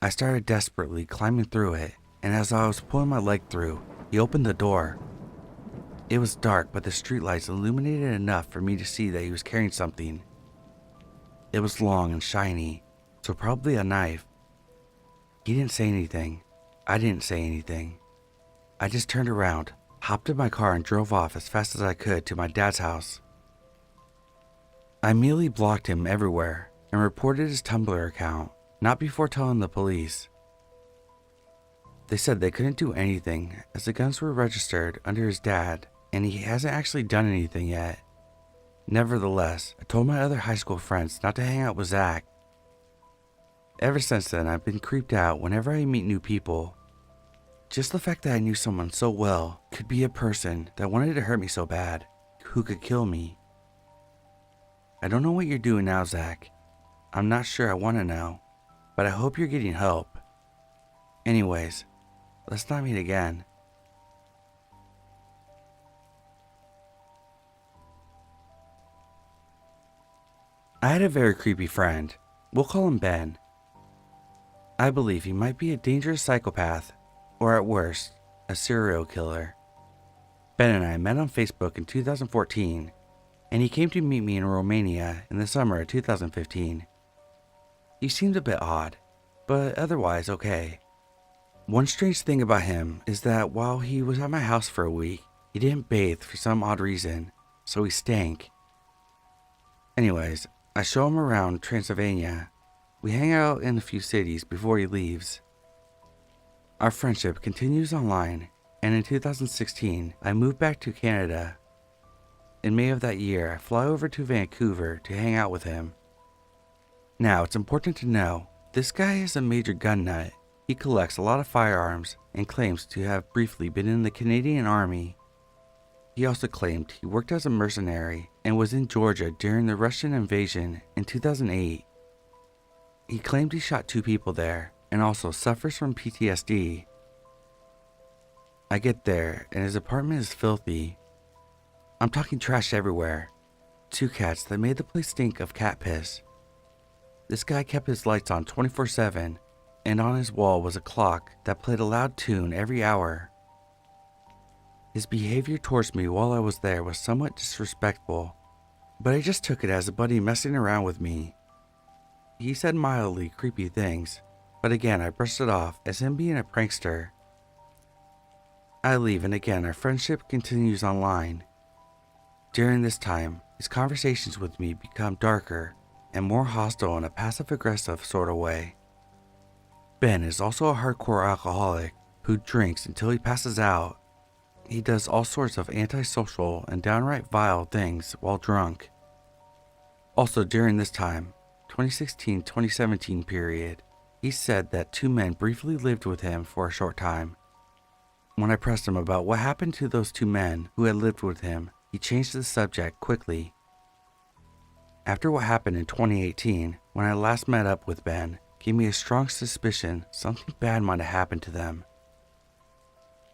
I started desperately climbing through it, and as I was pulling my leg through, he opened the door. It was dark, but the streetlights illuminated enough for me to see that he was carrying something. It was long and shiny, so probably a knife. He didn't say anything. I didn't say anything. I just turned around, hopped in my car, and drove off as fast as I could to my dad's house. I immediately blocked him everywhere and reported his Tumblr account, not before telling the police. They said they couldn't do anything as the guns were registered under his dad and he hasn't actually done anything yet. Nevertheless, I told my other high school friends not to hang out with Zach. Ever since then, I've been creeped out whenever I meet new people. Just the fact that I knew someone so well could be a person that wanted to hurt me so bad, who could kill me. I don't know what you're doing now, Zach. I'm not sure I want to know, but I hope you're getting help. Anyways, let's not meet again. I had a very creepy friend. We'll call him Ben. I believe he might be a dangerous psychopath, or at worst, a serial killer. Ben and I met on Facebook in 2014, and he came to meet me in Romania in the summer of 2015. He seemed a bit odd, but otherwise okay. One strange thing about him is that while he was at my house for a week, he didn't bathe for some odd reason, so he stank. Anyways, I show him around Transylvania. We hang out in a few cities before he leaves. Our friendship continues online, and in 2016, I moved back to Canada. In May of that year, I fly over to Vancouver to hang out with him. Now, it's important to know, this guy is a major gun nut. He collects a lot of firearms and claims to have briefly been in the Canadian Army. He also claimed he worked as a mercenary and was in Georgia during the Russian invasion in 2008. He claimed he shot 2 people there and also suffers from PTSD. I get there and his apartment is filthy. I'm talking trash everywhere. 2 cats that made the place stink of cat piss. This guy kept his lights on 24/7, and on his wall was a clock that played a loud tune every hour. His behavior towards me while I was there was somewhat disrespectful, but I just took it as a buddy messing around with me. He said mildly creepy things, but again I brushed it off as him being a prankster. I leave and again our friendship continues online. During this time, his conversations with me become darker and more hostile in a passive-aggressive sort of way. Ben is also a hardcore alcoholic who drinks until he passes out. He does all sorts of antisocial and downright vile things while drunk. Also during this time, 2016-2017 period, he said that 2 men briefly lived with him for a short time. When I pressed him about what happened to those 2 men who had lived with him, he changed the subject quickly. After what happened in 2018, when I last met up with Ben, gave me a strong suspicion something bad might have happened to them.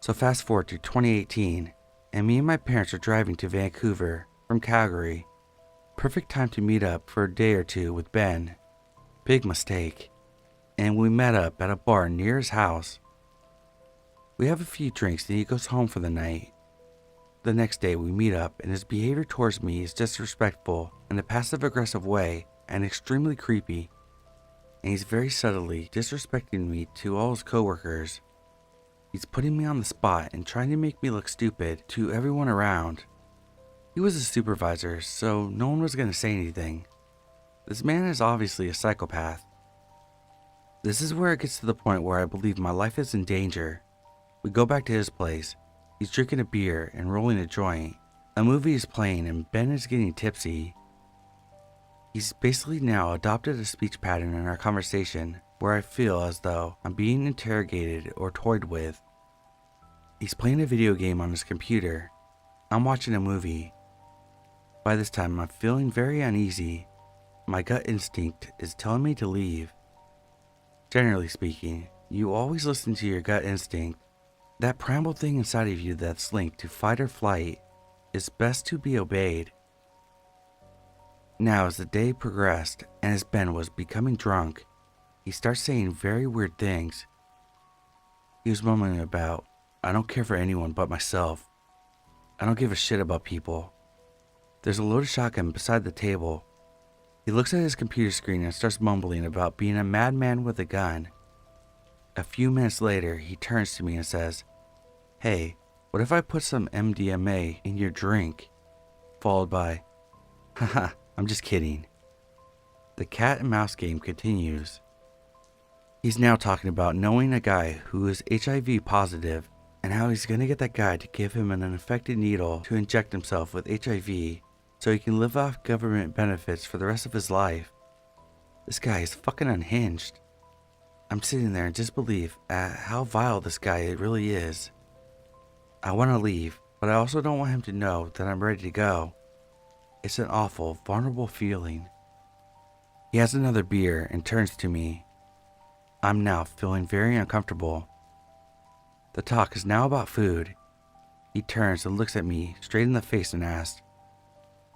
So fast forward to 2018, and me and my parents are driving to Vancouver from Calgary. Perfect time to meet up for a day or two with Ben. Big mistake. And we met up at a bar near his house. We have a few drinks and he goes home for the night. The next day we meet up and his behavior towards me is disrespectful in a passive-aggressive way and extremely creepy. And he's very subtly disrespecting me to all his coworkers. He's putting me on the spot and trying to make me look stupid to everyone around. He was a supervisor, so no one was going to say anything. This man is obviously a psychopath. This is where it gets to the point where I believe my life is in danger. We go back to his place. He's drinking a beer and rolling a joint. A movie is playing and Ben is getting tipsy. He's basically now adopted a speech pattern in our conversation where I feel as though I'm being interrogated or toyed with. He's playing a video game on his computer. I'm watching a movie. By this time, I'm feeling very uneasy. My gut instinct is telling me to leave. Generally speaking, you always listen to your gut instinct. That primal thing inside of you that's linked to fight or flight is best to be obeyed. Now, as the day progressed and as Ben was becoming drunk, he starts saying very weird things. He was mumbling about, "I don't care for anyone but myself. I don't give a shit about people." There's a loaded shotgun beside the table. He looks at his computer screen and starts mumbling about being a madman with a gun. A few minutes later, he turns to me and says, "Hey, what if I put some MDMA in your drink?" Followed by, "Haha, I'm just kidding." The cat and mouse game continues. He's now talking about knowing a guy who is HIV positive and how he's going to get that guy to give him an infected needle to inject himself with HIV so he can live off government benefits for the rest of his life. This guy is fucking unhinged. I'm sitting there in disbelief at how vile this guy really is. I want to leave, but I also don't want him to know that I'm ready to go. It's an awful, vulnerable feeling. He has another beer and turns to me. I'm now feeling very uncomfortable. The talk is now about food. He turns and looks at me straight in the face and asks,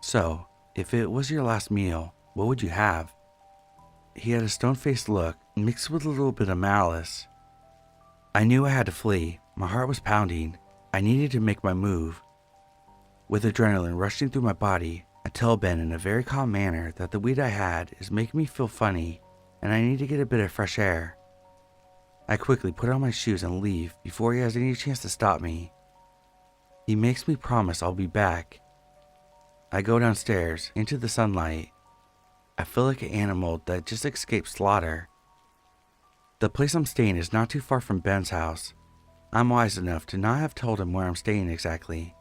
"So, if it was your last meal, what would you have?" He had a stone-faced look mixed with a little bit of malice. I knew I had to flee. My heart was pounding. I needed to make my move. With adrenaline rushing through my body, I tell Ben in a very calm manner that the weed I had is making me feel funny and I need to get a bit of fresh air. I quickly put on my shoes and leave before he has any chance to stop me. He makes me promise I'll be back. I go downstairs into the sunlight. I feel like an animal that just escaped slaughter. The place I'm staying is not too far from Ben's house. I'm wise enough to not have told him where I'm staying exactly.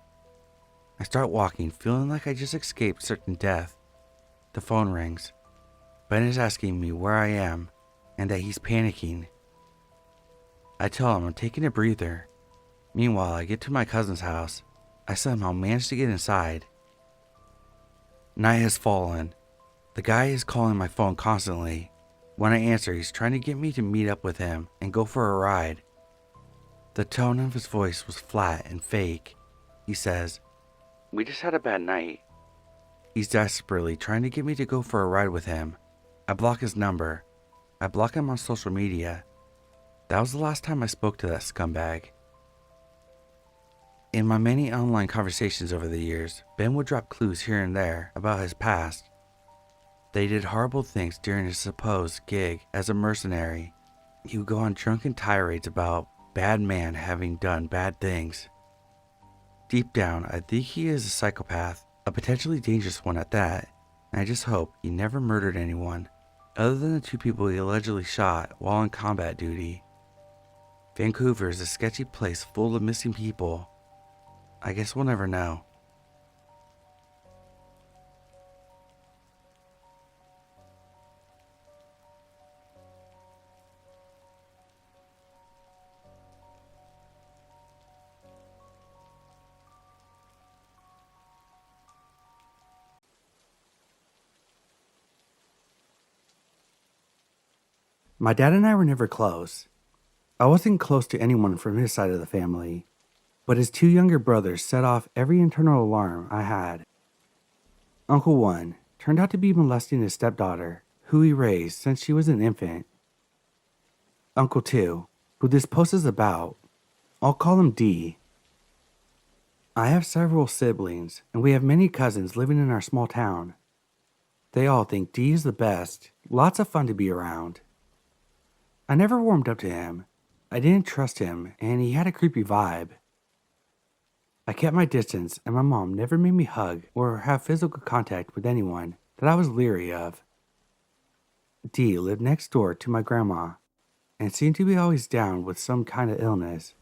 I start walking, feeling like I just escaped certain death. The phone rings. Ben is asking me where I am and that he's panicking. I tell him I'm taking a breather. Meanwhile, I get to my cousin's house. I somehow manage to get inside. Night has fallen. The guy is calling my phone constantly. When I answer, he's trying to get me to meet up with him and go for a ride. The tone of his voice was flat and fake. He says, "We just had a bad night." He's desperately trying to get me to go for a ride with him. I block his number. I block him on social media. That was the last time I spoke to that scumbag. In my many online conversations over the years, Ben would drop clues here and there about his past. They did horrible things during his supposed gig as a mercenary. He would go on drunken tirades about bad man having done bad things. Deep down, I think he is a psychopath, a potentially dangerous one at that, and I just hope he never murdered anyone, other than the 2 people he allegedly shot while on combat duty. Vancouver is a sketchy place full of missing people. I guess we'll never know. My dad and I were never close. I wasn't close to anyone from his side of the family, but his 2 younger brothers set off every internal alarm I had. Uncle 1 turned out to be molesting his stepdaughter, who he raised since she was an infant. Uncle 2, who this post is about, I'll call him D. I have several siblings, and we have many cousins living in our small town. They all think D is the best, lots of fun to be around. I never warmed up to him. I didn't trust him, and he had a creepy vibe. I kept my distance, and my mom never made me hug or have physical contact with anyone that I was leery of. D lived next door to my grandma, and seemed to be always down with some kind of illness.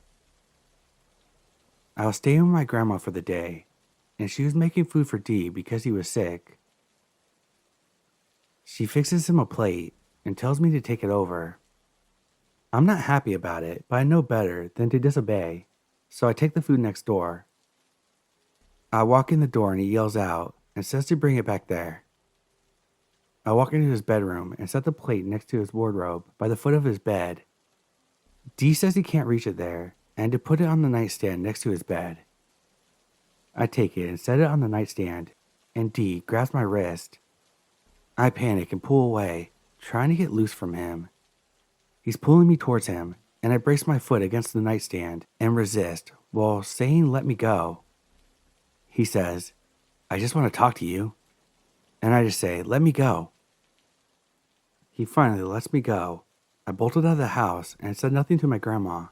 I was staying with my grandma for the day, and she was making food for D because he was sick. She fixes him a plate and tells me to take it over. I'm not happy about it, but I know better than to disobey, so I take the food next door. I walk in the door and he yells out and says to bring it back there. I walk into his bedroom and set the plate next to his wardrobe by the foot of his bed. D says he can't reach it there and to put it on the nightstand next to his bed. I take it and set it on the nightstand, and D grabs my wrist. I panic and pull away, trying to get loose from him. He's pulling me towards him, and I brace my foot against the nightstand and resist while saying, "Let me go." He says, "I just want to talk to you." And I just say, "Let me go." He finally lets me go. I bolted out of the house and said nothing to my grandma.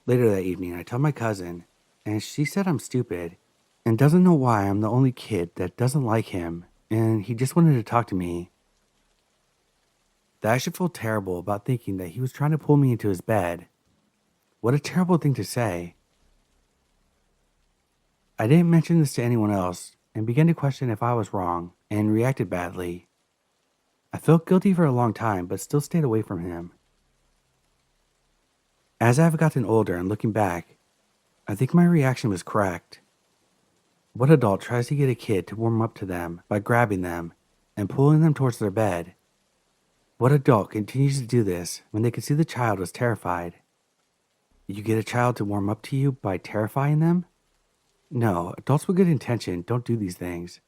Later that evening, I tell my cousin, and she said I'm stupid and doesn't know why I'm the only kid that doesn't like him, and he just wanted to talk to me. That I should feel terrible about thinking that he was trying to pull me into his bed. What a terrible thing to say. I didn't mention this to anyone else and began to question if I was wrong and reacted badly. I felt guilty for a long time but still stayed away from him. As I've gotten older and looking back, I think my reaction was correct. What adult tries to get a kid to warm up to them by grabbing them and pulling them towards their bed? What adult continues to do this when they can see the child was terrified? You get a child to warm up to you by terrifying them? No, adults with good intention don't do these things.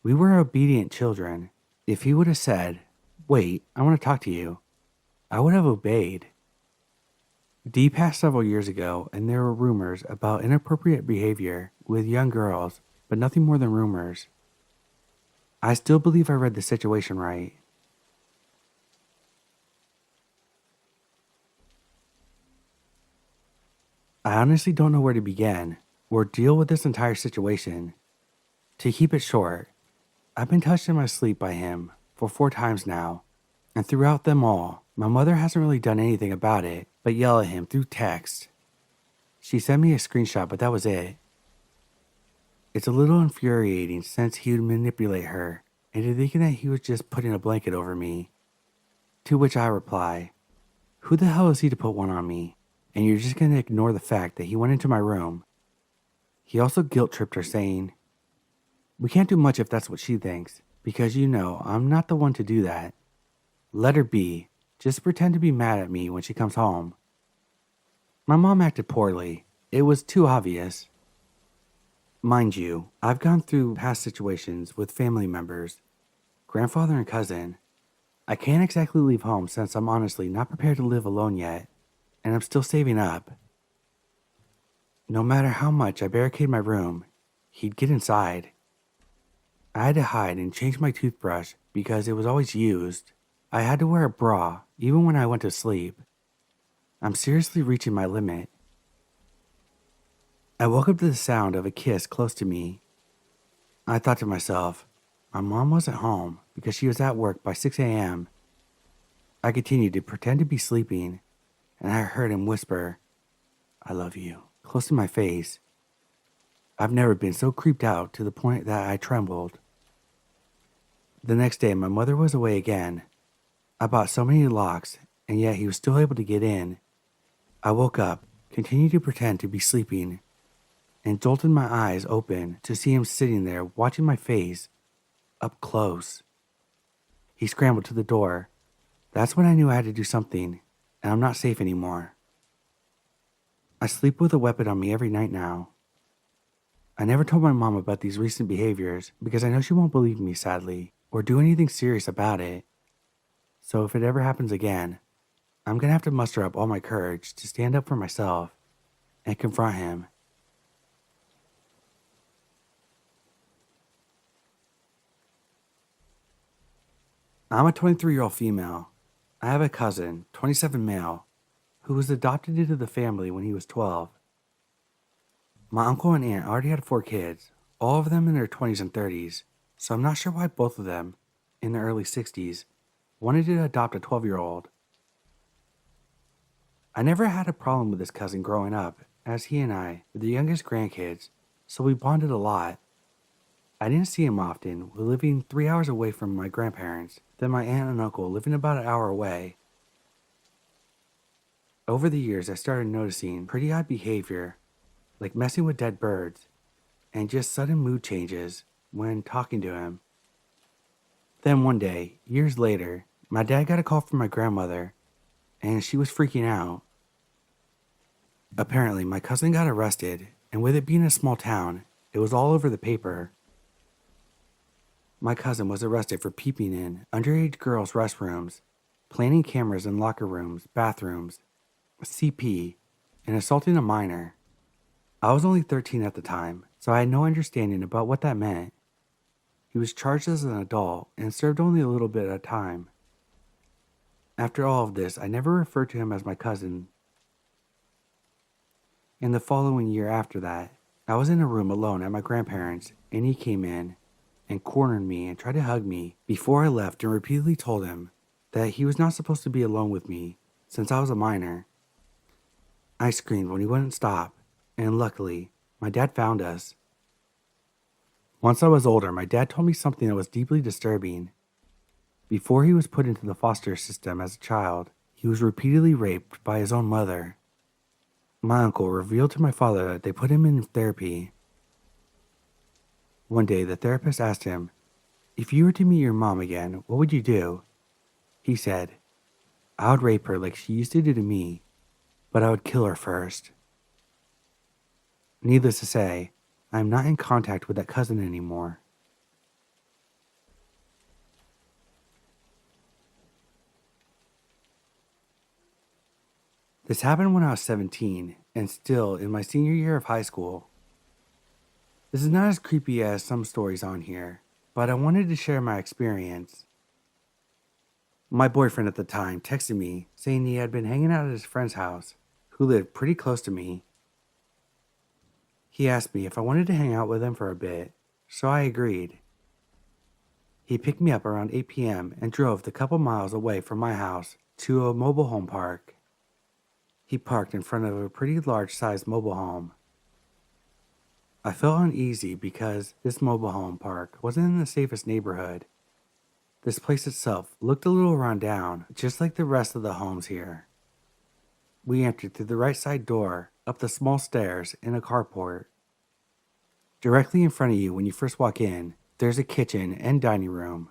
We were obedient children. If he would have said, "Wait, I want to talk to you," I would have obeyed. D passed several years ago, and there were rumors about inappropriate behavior with young girls, but nothing more than rumors. I still believe I read the situation right. I honestly don't know where to begin or deal with this entire situation. To keep it short, I've been touched in my sleep by him for 4 times now, and throughout them all, my mother hasn't really done anything about it but yell at him through text. She sent me a screenshot, but that was it. It's a little infuriating since he would manipulate her into thinking that he was just putting a blanket over me. To which I reply, "Who the hell is he to put one on me? And you're just going to ignore the fact that he went into my room." He also guilt-tripped her, saying, "We can't do much if that's what she thinks, because you know I'm not the one to do that. Let her be. Just pretend to be mad at me when she comes home." My mom acted poorly. It was too obvious. Mind you, I've gone through past situations with family members, grandfather and cousin. I can't exactly leave home since I'm honestly not prepared to live alone yet, and I'm still saving up. No matter how much I barricaded my room, he'd get inside. I had to hide and change my toothbrush because it was always used. I had to wear a bra even when I went to sleep. I'm seriously reaching my limit. I woke up to the sound of a kiss close to me. I thought to myself, my mom wasn't home because she was at work by 6 a.m. I continued to pretend to be sleeping, and I heard him whisper, "I love you," close to my face. I've never been so creeped out to the point that I trembled. The next day, my mother was away again. I bought so many locks, and yet he was still able to get in. I woke up, continued to pretend to be sleeping, and jolted my eyes open to see him sitting there watching my face up close. He scrambled to the door. That's when I knew I had to do something, and I'm not safe anymore. I sleep with a weapon on me every night now. I never told my mom about these recent behaviors because I know she won't believe me, sadly, or do anything serious about it. So if it ever happens again, I'm gonna have to muster up all my courage to stand up for myself and confront him. I'm a 23-year-old female. I have a cousin, 27 male, who was adopted into the family when he was 12. My uncle and aunt already had 4 kids, all of them in their 20s and 30s, so I'm not sure why both of them, in their early 60s, wanted to adopt a 12-year-old. I never had a problem with this cousin growing up, as he and I were the youngest grandkids, so we bonded a lot. I didn't see him often, living 3 hours away from my grandparents, then my aunt and uncle living about an hour away. Over the years, I started noticing pretty odd behavior, like messing with dead birds, and just sudden mood changes when talking to him. Then one day, years later, my dad got a call from my grandmother, and she was freaking out. Apparently, my cousin got arrested, and with it being a small town, it was all over the paper. My cousin was arrested for peeping in underage girls' restrooms, planting cameras in locker rooms, bathrooms, CP, and assaulting a minor. I was only 13 at the time, so I had no understanding about what that meant. He was charged as an adult and served only a little bit at a time. After all of this, I never referred to him as my cousin. In the following year after that, I was in a room alone at my grandparents', and he came in and cornered me and tried to hug me before I left and repeatedly told him that he was not supposed to be alone with me since I was a minor. I screamed when he wouldn't stop, and luckily, my dad found us. Once I was older, my dad told me something that was deeply disturbing. Before he was put into the foster system as a child, he was repeatedly raped by his own mother. My uncle revealed to my father that they put him in therapy. One day, the therapist asked him, "If you were to meet your mom again, what would you do?" He said, "I would rape her like she used to do to me, but I would kill her first." Needless to say, I am not in contact with that cousin anymore. This happened when I was 17 and still in my senior year of high school. This is not as creepy as some stories on here, but I wanted to share my experience. My boyfriend at the time texted me saying he had been hanging out at his friend's house, who lived pretty close to me. He asked me if I wanted to hang out with him for a bit, so I agreed. He picked me up around 8 p.m. and drove the couple miles away from my house to a mobile home park. He parked in front of a pretty large-sized mobile home. I felt uneasy because this mobile home park wasn't in the safest neighborhood. This place itself looked a little run down, just like the rest of the homes here. We entered through the right side door, up the small stairs, in a carport. Directly in front of you when you first walk in, there's a kitchen and dining room.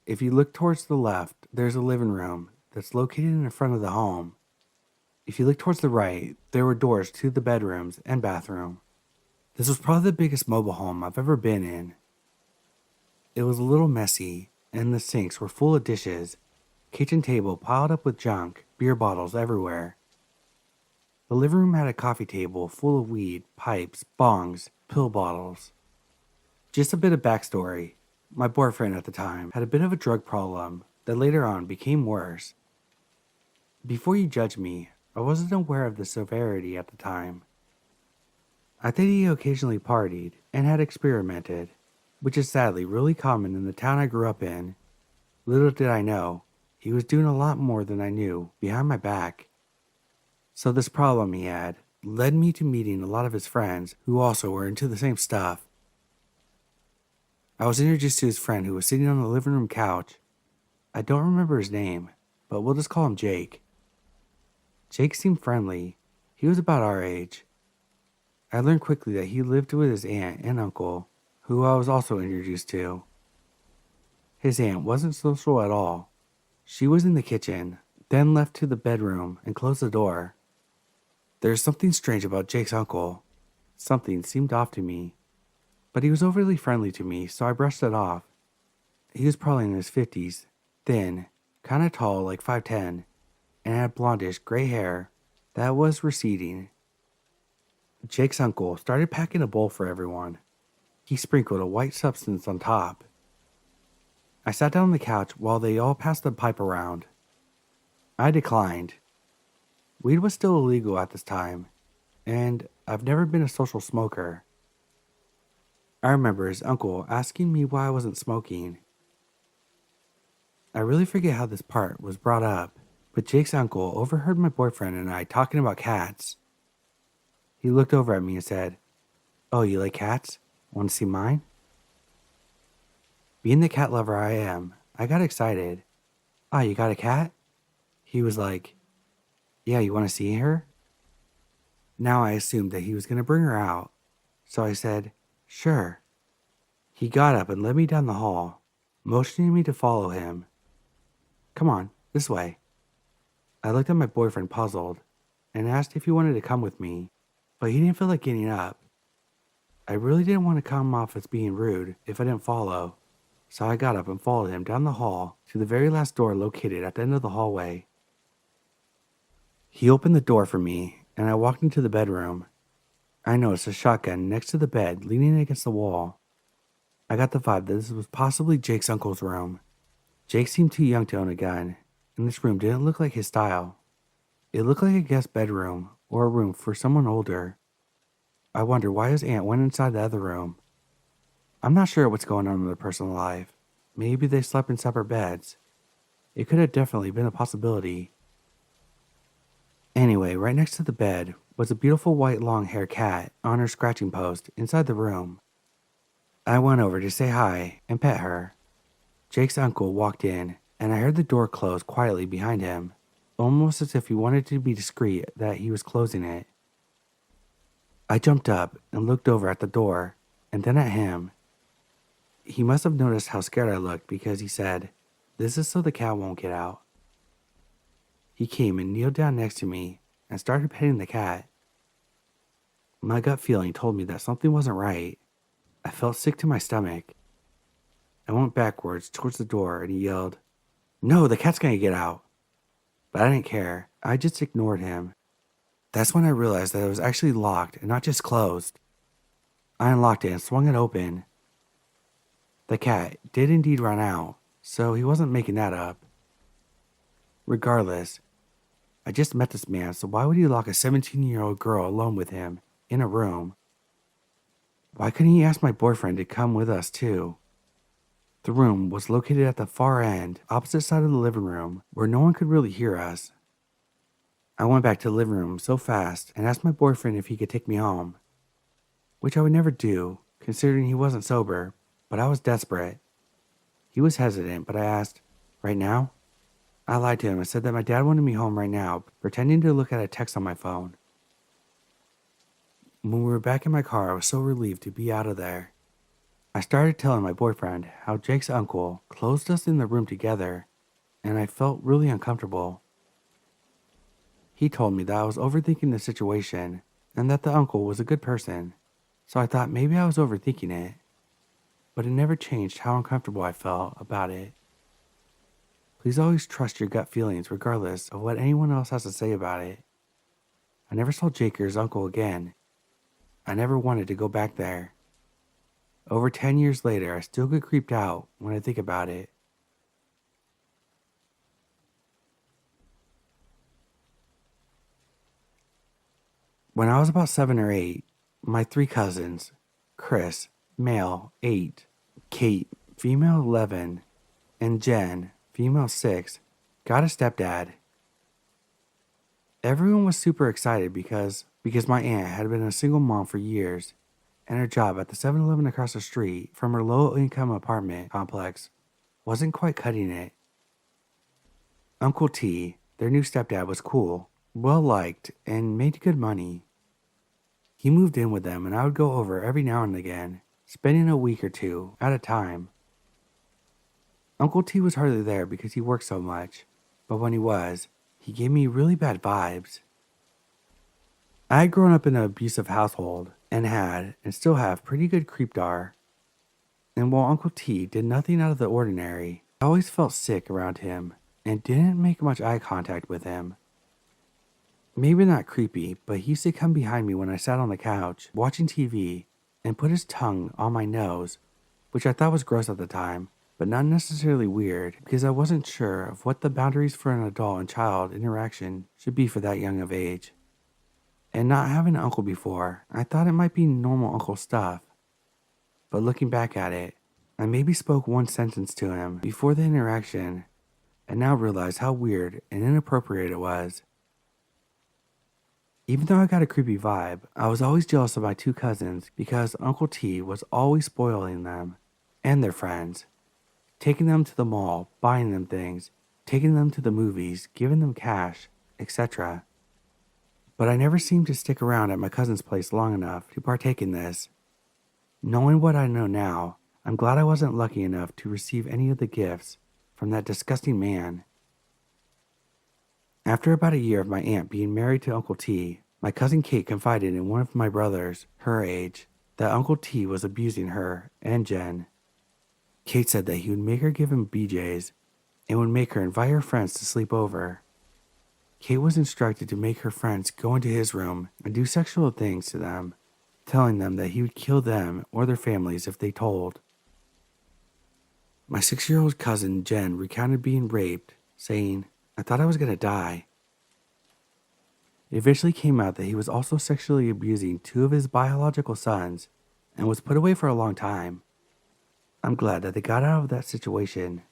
If you look towards the left, there's a living room that's located in the front of the home. If you look towards the right, there were doors to the bedrooms and bathroom. This was probably the biggest mobile home I've ever been in. It was a little messy, and the sinks were full of dishes, kitchen table piled up with junk, beer bottles everywhere. The living room had a coffee table full of weed, pipes, bongs, pill bottles. Just a bit of backstory. My boyfriend at the time had a bit of a drug problem that later on became worse. Before you judge me, I wasn't aware of the severity at the time. I think he occasionally partied and had experimented, which is sadly really common in the town I grew up in. Little did I know, he was doing a lot more than I knew behind my back. So this problem he had led me to meeting a lot of his friends who also were into the same stuff. I was introduced to his friend who was sitting on the living room couch. I don't remember his name, but we'll just call him Jake. Jake seemed friendly. He was about our age. I learned quickly that he lived with his aunt and uncle, who I was also introduced to. His aunt wasn't social at all. She was in the kitchen, then left to the bedroom and closed the door. There's something strange about Jake's uncle. Something seemed off to me, but he was overly friendly to me, so I brushed it off. He was probably in his 50s, thin, kinda tall, like 5'10", and had blondish gray hair that was receding. Jake's uncle started packing a bowl for everyone. He sprinkled a white substance on top. I sat down on the couch while they all passed the pipe around. I declined. Weed was still illegal at this time, and I've never been a social smoker. I remember his uncle asking me why I wasn't smoking. I really forget how this part was brought up, but Jake's uncle overheard my boyfriend and I talking about cats. He looked over at me and said, "Oh, you like cats? Want to see mine?" Being the cat lover I am, I got excited. "Ah, you got a cat?" He was like, "Yeah, you want to see her?" Now I assumed that he was going to bring her out, so I said, "Sure." He got up and led me down the hall, motioning me to follow him. "Come on, this way." I looked at my boyfriend puzzled and asked if he wanted to come with me, but he didn't feel like getting up. I really didn't want to come off as being rude if I didn't follow, so I got up and followed him down the hall to the very last door located at the end of the hallway. He opened the door for me, and I walked into the bedroom. I noticed a shotgun next to the bed leaning against the wall. I got the vibe that this was possibly Jake's uncle's room. Jake seemed too young to own a gun, and this room didn't look like his style. It looked like a guest bedroom or a room for someone older. I wondered why his aunt went inside the other room. I'm not sure what's going on in their personal life. Maybe they slept in separate beds. It could have definitely been a possibility. Anyway, right next to the bed was a beautiful white long-haired cat on her scratching post inside the room. I went over to say hi and pet her. Jake's uncle walked in, and I heard the door close quietly behind him, almost as if he wanted to be discreet that he was closing it. I jumped up and looked over at the door, and then at him. He must have noticed how scared I looked because he said, "This is so the cat won't get out." He came and kneeled down next to me and started petting the cat. My gut feeling told me that something wasn't right. I felt sick to my stomach. I went backwards towards the door and he yelled, "No, the cat's gonna get out." But I didn't care. I just ignored him. That's when I realized that it was actually locked and not just closed. I unlocked it and swung it open. The cat did indeed run out, so he wasn't making that up. Regardless, I just met this man, so why would he lock a 17-year-old girl alone with him in a room? Why couldn't he ask my boyfriend to come with us too? The room was located at the far end, opposite side of the living room, where no one could really hear us. I went back to the living room so fast and asked my boyfriend if he could take me home, which I would never do, considering he wasn't sober, but I was desperate. He was hesitant, but I asked, "Right now?" I lied to him and said that my dad wanted me home right now, pretending to look at a text on my phone. When we were back in my car, I was so relieved to be out of there. I started telling my boyfriend how Jake's uncle closed us in the room together, and I felt really uncomfortable. He told me that I was overthinking the situation and that the uncle was a good person, so I thought maybe I was overthinking it, but it never changed how uncomfortable I felt about it. Please always trust your gut feelings regardless of what anyone else has to say about it. I never saw Jake or his uncle again. I never wanted to go back there. Over 10 years later, I still get creeped out when I think about it. When I was about 7 or 8, my 3 cousins, Chris, male, 8, Kate, female, 11, and Jen, female, 6, got a stepdad. Everyone was super excited because my aunt had been a single mom for years, and her job at the 7-Eleven across the street from her low-income apartment complex wasn't quite cutting it. Uncle T, their new stepdad, was cool, well-liked, and made good money. He moved in with them, and I would go over every now and again, spending a week or 2 at a time. Uncle T was hardly there because he worked so much, but when he was, he gave me really bad vibes. I had grown up in an abusive household and had, and still have, pretty good creepdar. And while Uncle T did nothing out of the ordinary, I always felt sick around him and didn't make much eye contact with him. Maybe not creepy, but he used to come behind me when I sat on the couch watching TV and put his tongue on my nose, which I thought was gross at the time, but not necessarily weird because I wasn't sure of what the boundaries for an adult and child interaction should be for that young of age. And not having an uncle before, I thought it might be normal uncle stuff. But looking back at it, I maybe spoke one sentence to him before the interaction and now realize how weird and inappropriate it was. Even though I got a creepy vibe, I was always jealous of my 2 cousins because Uncle T was always spoiling them and their friends, taking them to the mall, buying them things, taking them to the movies, giving them cash, etc. But I never seemed to stick around at my cousin's place long enough to partake in this. Knowing what I know now, I'm glad I wasn't lucky enough to receive any of the gifts from that disgusting man. After about a year of my aunt being married to Uncle T, my cousin Kate confided in one of my brothers, her age, that Uncle T was abusing her and Jen. Kate said that he would make her give him BJs and would make her invite her friends to sleep over. Kate was instructed to make her friends go into his room and do sexual things to them, telling them that he would kill them or their families if they told. My 6-year-old cousin Jen recounted being raped, saying, "I thought I was going to die." It eventually came out that he was also sexually abusing 2 of his biological sons and was put away for a long time. I'm glad that they got out of that situation.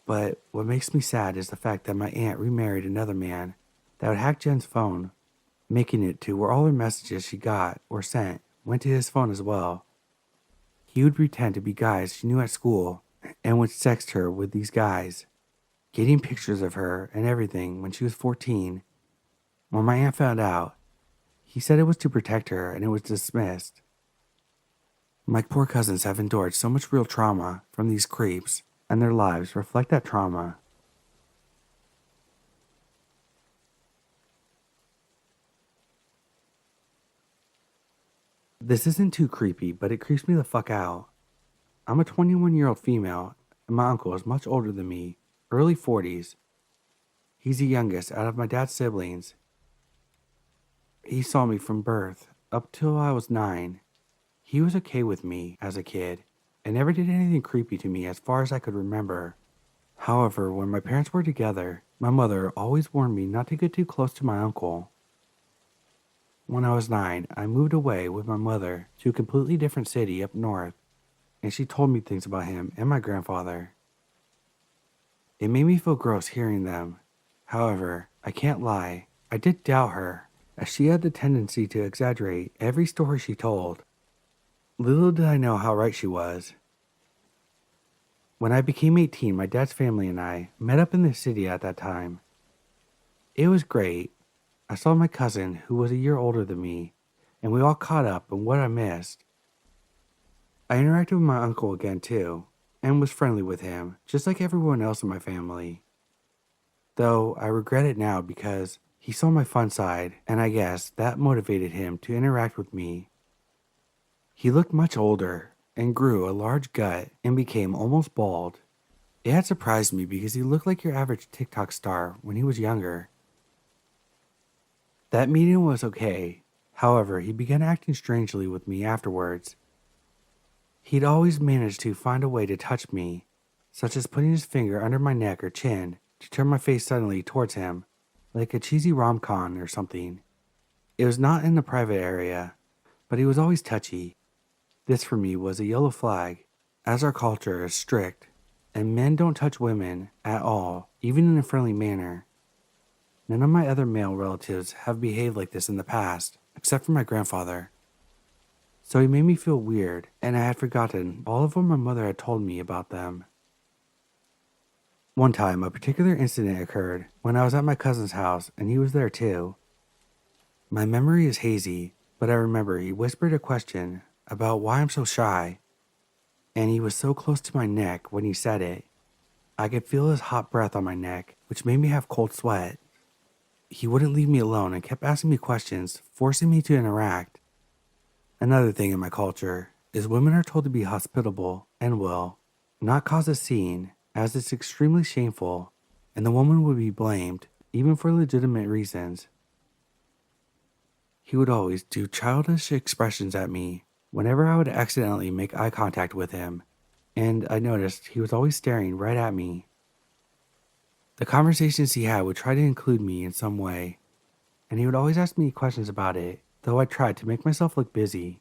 But what makes me sad is the fact that my aunt remarried another man that would hack Jen's phone, making it to where all her messages she got or sent went to his phone as well. He would pretend to be guys she knew at school and would sext her with these guys, getting pictures of her and everything when she was 14. When my aunt found out, he said it was to protect her and it was dismissed. My poor cousins have endured so much real trauma from these creeps, and their lives reflect that trauma. This isn't too creepy, but it creeps me the fuck out. I'm a 21-year-old female, and my uncle is much older than me, early 40s. He's the youngest out of my dad's siblings. He saw me from birth up till I was 9. He was okay with me as a kid and never did anything creepy to me as far as I could remember. However, when my parents were together, my mother always warned me not to get too close to my uncle. When I was 9, I moved away with my mother to a completely different city up north, and she told me things about him and my grandfather. It made me feel gross hearing them. However, I can't lie, I did doubt her, as she had the tendency to exaggerate every story she told. Little did I know how right she was. When I became 18, my dad's family and I met up in the city at that time. It was great. I saw my cousin, who was a year older than me, and we all caught up on what I missed. I interacted with my uncle again too, and was friendly with him, just like everyone else in my family. Though I regret it now because he saw my fun side, and I guess that motivated him to interact with me. He looked much older and grew a large gut and became almost bald. It had surprised me because he looked like your average TikTok star when he was younger. That meeting was okay. However, he began acting strangely with me afterwards. He'd always managed to find a way to touch me, such as putting his finger under my neck or chin to turn my face suddenly towards him, like a cheesy rom-com or something. It was not in the private area, but he was always touchy. This for me was a yellow flag, as our culture is strict, and men don't touch women at all, even in a friendly manner. None of my other male relatives have behaved like this in the past, except for my grandfather. So he made me feel weird, and I had forgotten all of what my mother had told me about them. One time, a particular incident occurred when I was at my cousin's house, and he was there too. My memory is hazy, but I remember he whispered a question about why I'm so shy, and he was so close to my neck when he said it. I could feel his hot breath on my neck, which made me have cold sweat. He wouldn't leave me alone and kept asking me questions, forcing me to interact. Another thing in my culture is women are told to be hospitable and will not cause a scene, as it's extremely shameful, and the woman would be blamed, even for legitimate reasons. He would always do childish expressions at me whenever I would accidentally make eye contact with him, and I noticed he was always staring right at me. The conversations he had would try to include me in some way, and he would always ask me questions about it, though I tried to make myself look busy.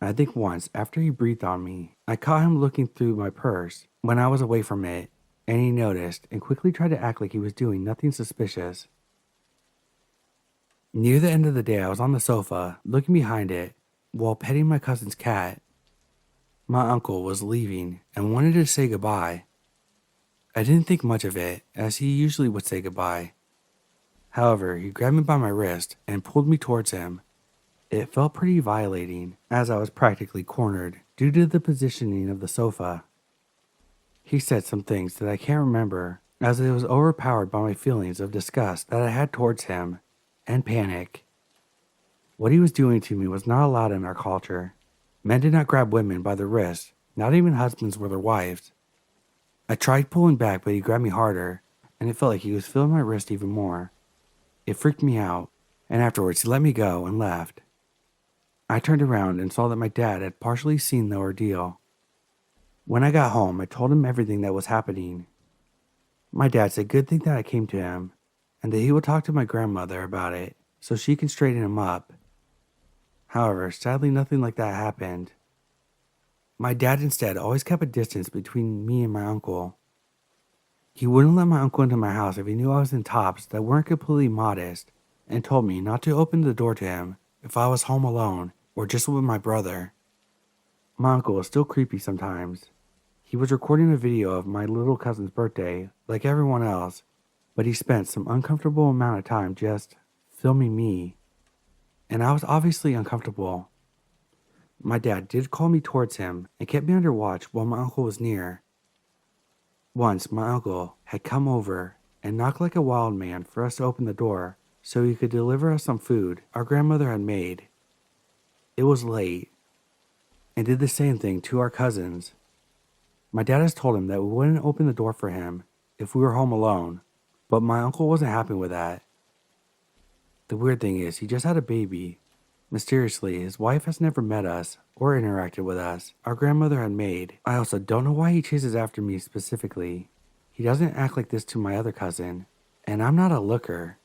I think once, after he breathed on me, I caught him looking through my purse when I was away from it, and he noticed and quickly tried to act like he was doing nothing suspicious. Near the end of the day, I was on the sofa, looking behind it, while petting my cousin's cat. My uncle was leaving and wanted to say goodbye. I didn't think much of it, as he usually would say goodbye. However, he grabbed me by my wrist and pulled me towards him. It felt pretty violating, as I was practically cornered due to the positioning of the sofa. He said some things that I can't remember, as I was overpowered by my feelings of disgust that I had towards him, and panic. What he was doing to me was not allowed in our culture. Men did not grab women by the wrist, not even husbands with their wives. I tried pulling back, but he grabbed me harder, and it felt like he was feeling my wrist even more. It freaked me out, and afterwards he let me go and left. I turned around and saw that my dad had partially seen the ordeal. When I got home, I told him everything that was happening. My dad said good thing that I came to him, and that he would talk to my grandmother about it so she can straighten him up. However, sadly nothing like that happened. My dad instead always kept a distance between me and my uncle. He wouldn't let my uncle into my house if he knew I was in tops that weren't completely modest, and told me not to open the door to him if I was home alone or just with my brother. My uncle was still creepy sometimes. He was recording a video of my little cousin's birthday, like everyone else, but he spent some uncomfortable amount of time just filming me, and I was obviously uncomfortable. My dad did call me towards him and kept me under watch while my uncle was near. Once, my uncle had come over and knocked like a wild man for us to open the door so he could deliver us some food our grandmother had made. It was late, and did the same thing to our cousins. My dad has told him that we wouldn't open the door for him if we were home alone, but my uncle wasn't happy with that. The weird thing is, he just had a baby. Mysteriously, his wife has never met us or interacted with us our grandmother had made. I also don't know why he chases after me specifically. He doesn't act like this to my other cousin, and I'm not a looker.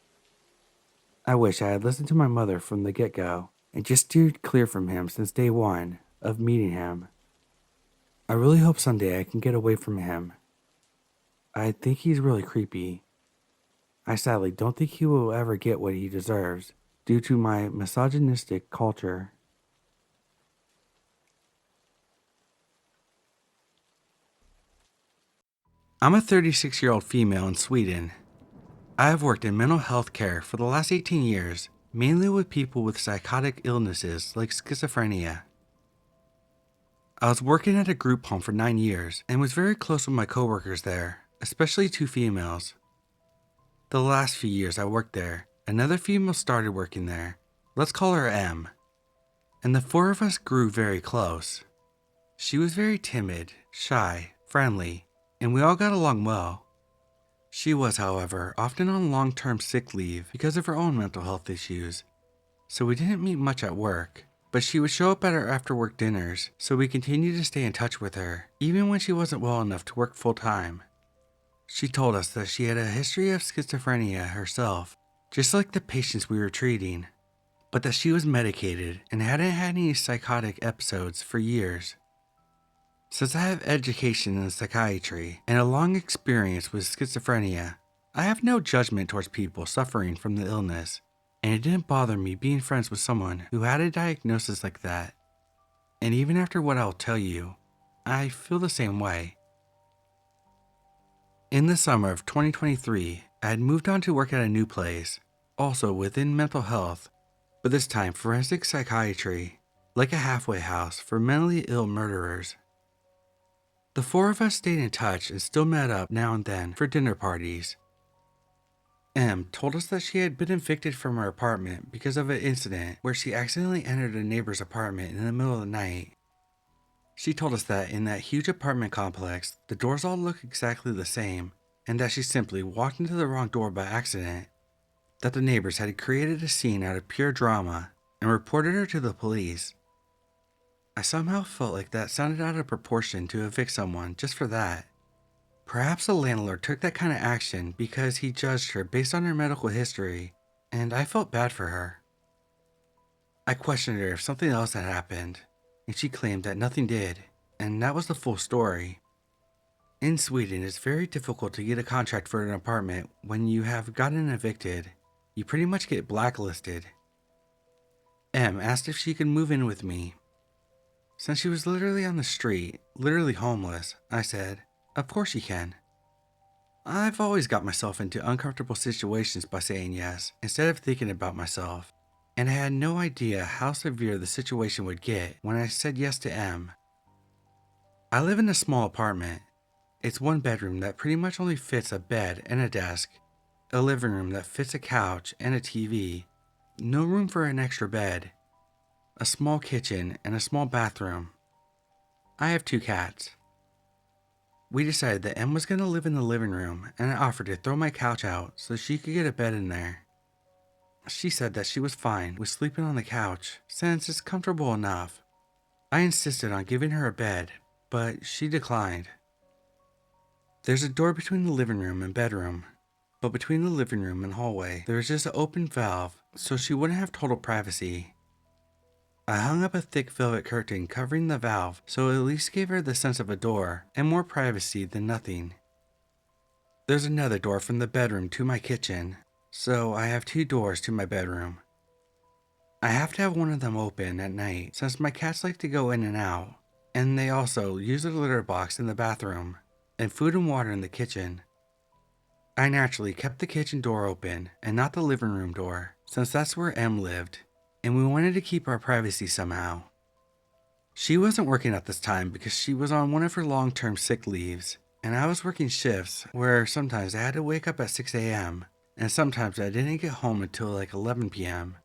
I wish I had listened to my mother from the get-go and just steered clear from him since day one of meeting him. I really hope someday I can get away from him. I think he's really creepy. I sadly don't think he will ever get what he deserves due to my misogynistic culture. I'm a 36-year-old female in Sweden. I have worked in mental health care for the last 18 years, mainly with people with psychotic illnesses like schizophrenia. I was working at a group home for 9 years and was very close with my coworkers there, especially two females. The last few years I worked there, another female started working there. Let's call her M. And the four of us grew very close. She was very timid, shy, friendly, and we all got along well. She was, however, often on long-term sick leave because of her own mental health issues, so we didn't meet much at work. But she would show up at our after-work dinners, so we continued to stay in touch with her, even when she wasn't well enough to work full-time. She told us that she had a history of schizophrenia herself, just like the patients we were treating, but that she was medicated and hadn't had any psychotic episodes for years. Since I have education in psychiatry and a long experience with schizophrenia, I have no judgment towards people suffering from the illness, and it didn't bother me being friends with someone who had a diagnosis like that. And even after what I'll tell you, I feel the same way. In the summer of 2023, I had moved on to work at a new place, also within mental health, but this time forensic psychiatry, like a halfway house for mentally ill murderers. The four of us stayed in touch and still met up now and then for dinner parties. M told us that she had been evicted from her apartment because of an incident where she accidentally entered a neighbor's apartment in the middle of the night. She told us that in that huge apartment complex, the doors all look exactly the same, and that she simply walked into the wrong door by accident, that the neighbors had created a scene out of pure drama and reported her to the police. I somehow felt like that sounded out of proportion to evict someone just for that. Perhaps the landlord took that kind of action because he judged her based on her medical history, and I felt bad for her. I questioned her if something else had happened, and she claimed that nothing did, and that was the full story. In Sweden, it's very difficult to get a contract for an apartment when you have gotten evicted. You pretty much get blacklisted. M asked if she could move in with me. Since she was literally on the street, literally homeless, I said, of course she can. I've always got myself into uncomfortable situations by saying yes, instead of thinking about myself, and I had no idea how severe the situation would get when I said yes to M. I live in a small apartment. It's one bedroom that pretty much only fits a bed and a desk, a living room that fits a couch and a TV, no room for an extra bed, a small kitchen, and a small bathroom. I have 2 cats. We decided that Em was going to live in the living room, and I offered to throw my couch out so she could get a bed in there. She said that she was fine with sleeping on the couch since it's comfortable enough. I insisted on giving her a bed, but she declined. There's a door between the living room and bedroom, but between the living room and hallway, there is just an open valve so she wouldn't have total privacy. I hung up a thick velvet curtain covering the valve so it at least gave her the sense of a door and more privacy than nothing. There's another door from the bedroom to my kitchen, so I have 2 doors to my bedroom. I have to have one of them open at night since my cats like to go in and out, and they also use the litter box in the bathroom and food and water in the kitchen. I naturally kept the kitchen door open and not the living room door since that's where Em lived, and we wanted to keep our privacy somehow. She wasn't working at this time because she was on one of her long-term sick leaves, and I was working shifts where sometimes I had to wake up at 6 a.m. and sometimes I didn't get home until like 11 p.m.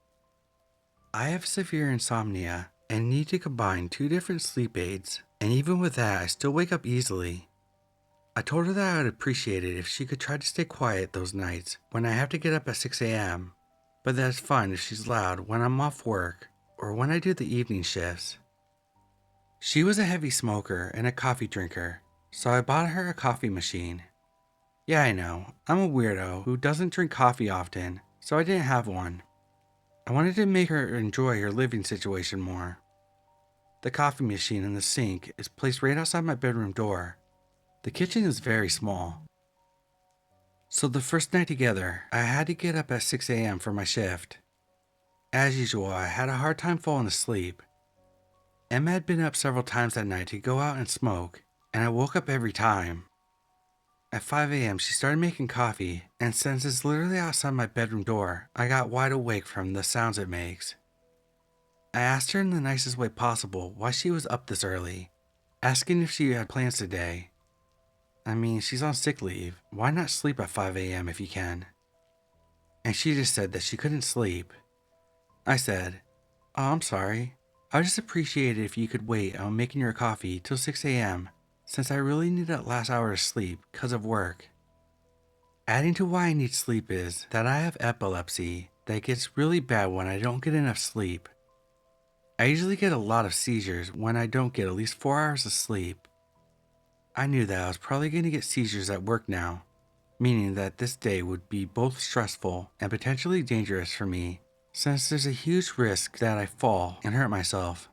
I have severe insomnia and need to combine 2 different sleep aids, and even with that I still wake up easily. I told her that I would appreciate it if she could try to stay quiet those nights when I have to get up at 6 a.m., but that it's fine if she's loud when I'm off work or when I do the evening shifts. She was a heavy smoker and a coffee drinker, so I bought her a coffee machine. Yeah, I know, I'm a weirdo who doesn't drink coffee often, so I didn't have one. I wanted to make her enjoy her living situation more. The coffee machine in the sink is placed right outside my bedroom door. The kitchen is very small. So the first night together, I had to get up at 6 a.m. for my shift. As usual, I had a hard time falling asleep. Emma had been up several times that night to go out and smoke, and I woke up every time. At 5 a.m. she started making coffee, and since it's literally outside my bedroom door, I got wide awake from the sounds it makes. I asked her in the nicest way possible why she was up this early, asking if she had plans today. I mean, she's on sick leave. Why not sleep at 5 a.m. if you can? And she just said that she couldn't sleep. I said, "Oh, I'm sorry. I would just appreciate it if you could wait on making your coffee till 6 a.m. since I really need that last hour of sleep because of work." Adding to why I need sleep is that I have epilepsy that gets really bad when I don't get enough sleep. I usually get a lot of seizures when I don't get at least 4 hours of sleep. I knew that I was probably going to get seizures at work now, meaning that this day would be both stressful and potentially dangerous for me, since there's a huge risk that I fall and hurt myself.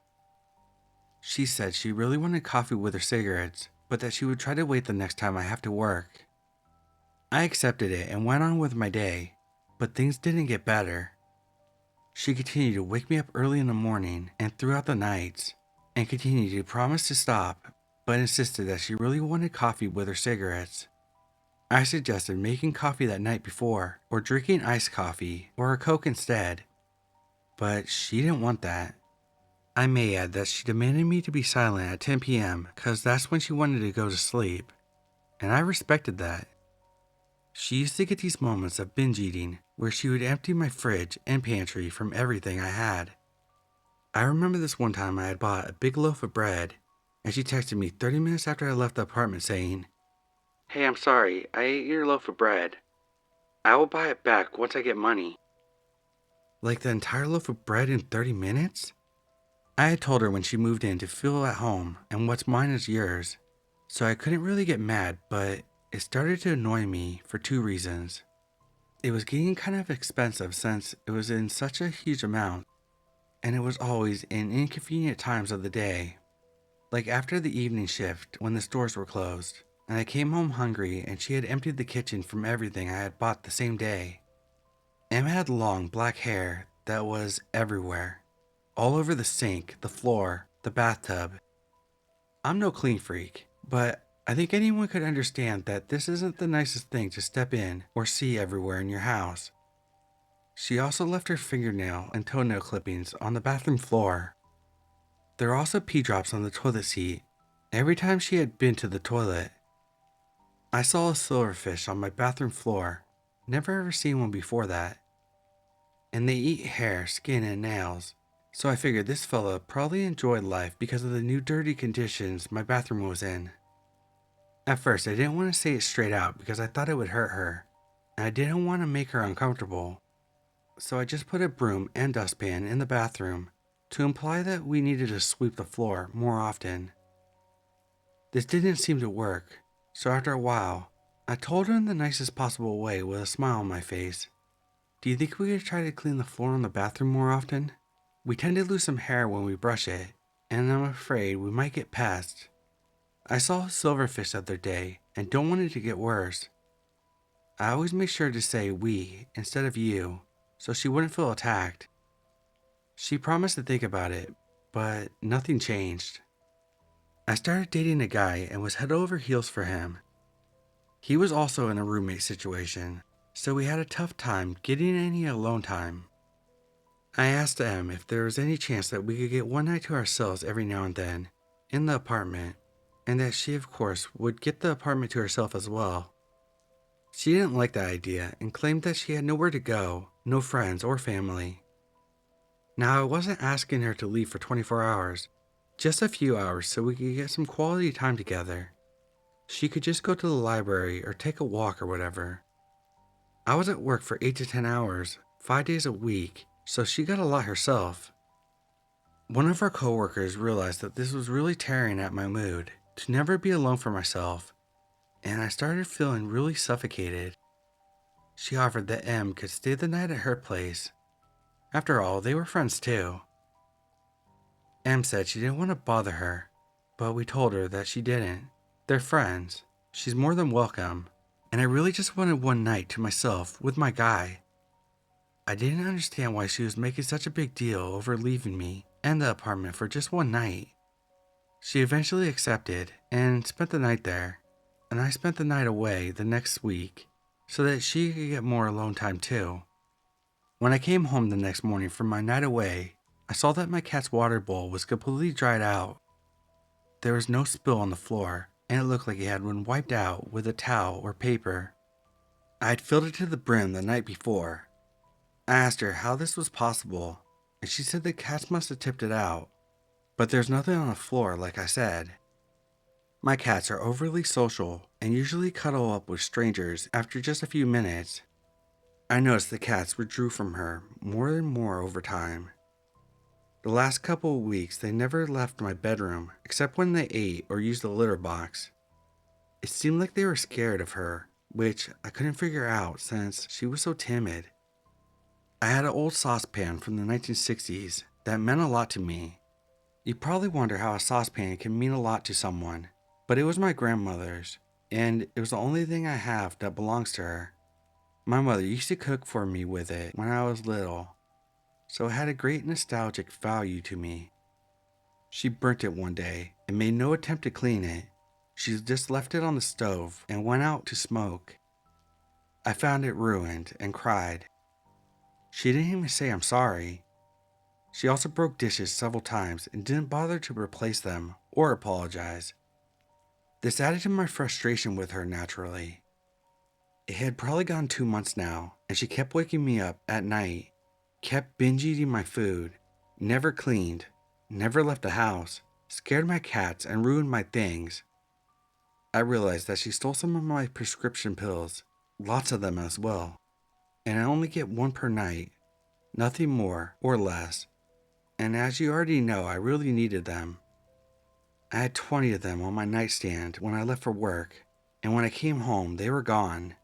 She said she really wanted coffee with her cigarettes, but that she would try to wait the next time I have to work. I accepted it and went on with my day, but things didn't get better. She continued to wake me up early in the morning and throughout the nights, and continued to promise to stop, but insisted that she really wanted coffee with her cigarettes. I suggested making coffee that night before, or drinking iced coffee, or a Coke instead, but she didn't want that. I may add that she demanded me to be silent at 10 p.m. because that's when she wanted to go to sleep, and I respected that. She used to get these moments of binge eating where she would empty my fridge and pantry from everything I had. I remember this one time I had bought a big loaf of bread, and she texted me 30 minutes after I left the apartment saying, "Hey, I'm sorry, I ate your loaf of bread. I will buy it back once I get money." Like the entire loaf of bread in 30 minutes? I had told her when she moved in to feel at home and what's mine is yours, so I couldn't really get mad, but it started to annoy me for two reasons. It was getting kind of expensive since it was in such a huge amount, and it was always in inconvenient times of the day, like after the evening shift when the stores were closed, and I came home hungry and she had emptied the kitchen from everything I had bought the same day. Em had long black hair that was everywhere, all over the sink, the floor, the bathtub. I'm no clean freak, but I think anyone could understand that this isn't the nicest thing to step in or see everywhere in your house. She also left her fingernail and toenail clippings on the bathroom floor. There were also pee drops on the toilet seat every time she had been to the toilet. I saw a silverfish on my bathroom floor, never ever seen one before that. And they eat hair, skin, and nails, so I figured this fella probably enjoyed life because of the new dirty conditions my bathroom was in. At first, I didn't want to say it straight out because I thought it would hurt her, and I didn't want to make her uncomfortable. So I just put a broom and dustpan in the bathroom to imply that we needed to sweep the floor more often. This didn't seem to work, so after a while, I told her in the nicest possible way with a smile on my face, "Do you think we could try to clean the floor in the bathroom more often? We tend to lose some hair when we brush it, and I'm afraid we might get pests. I saw a silverfish the other day and don't want it to get worse." I always make sure to say we instead of you, so she wouldn't feel attacked. She promised to think about it, but nothing changed. I started dating a guy and was head over heels for him. He was also in a roommate situation, so we had a tough time getting any alone time. I asked Em if there was any chance that we could get one night to ourselves every now and then, in the apartment, and that she of course would get the apartment to herself as well. She didn't like that idea and claimed that she had nowhere to go, no friends or family. Now I wasn't asking her to leave for 24 hours, just a few hours so we could get some quality time together. She could just go to the library or take a walk or whatever. I was at work for 8 to 10 hours, 5 days a week, so she got a lot herself. One of our coworkers realized that this was really tearing at my mood, to never be alone for myself, and I started feeling really suffocated. She offered that Em could stay the night at her place. After all, they were friends too. Em said she didn't want to bother her, but we told her that she didn't. They're friends. She's more than welcome, and I really just wanted one night to myself with my guy. I didn't understand why she was making such a big deal over leaving me and the apartment for just one night. She eventually accepted and spent the night there, and I spent the night away the next week so that she could get more alone time too. When I came home the next morning from my night away, I saw that my cat's water bowl was completely dried out. There was no spill on the floor, and it looked like it had been wiped out with a towel or paper. I had filled it to the brim the night before. I asked her how this was possible, and she said the cats must have tipped it out, but there's nothing on the floor like I said. My cats are overly social and usually cuddle up with strangers after just a few minutes. I noticed the cats withdrew from her more and more over time. The last couple of weeks, they never left my bedroom except when they ate or used the litter box. It seemed like they were scared of her, which I couldn't figure out since she was so timid. I had an old saucepan from the 1960s that meant a lot to me. You probably wonder how a saucepan can mean a lot to someone, but it was my grandmother's, and it was the only thing I have that belongs to her. My mother used to cook for me with it when I was little, so it had a great nostalgic value to me. She burnt it one day and made no attempt to clean it. She just left it on the stove and went out to smoke. I found it ruined and cried. She didn't even say I'm sorry. She also broke dishes several times and didn't bother to replace them or apologize. This added to my frustration with her naturally. It had probably gone 2 months now, and she kept waking me up at night, kept binge eating my food, never cleaned, never left the house, scared my cats, and ruined my things. I realized that she stole some of my prescription pills, lots of them as well, and I only get one per night, nothing more or less. And as you already know, I really needed them. I had 20 of them on my nightstand when I left for work, and when I came home, they were gone.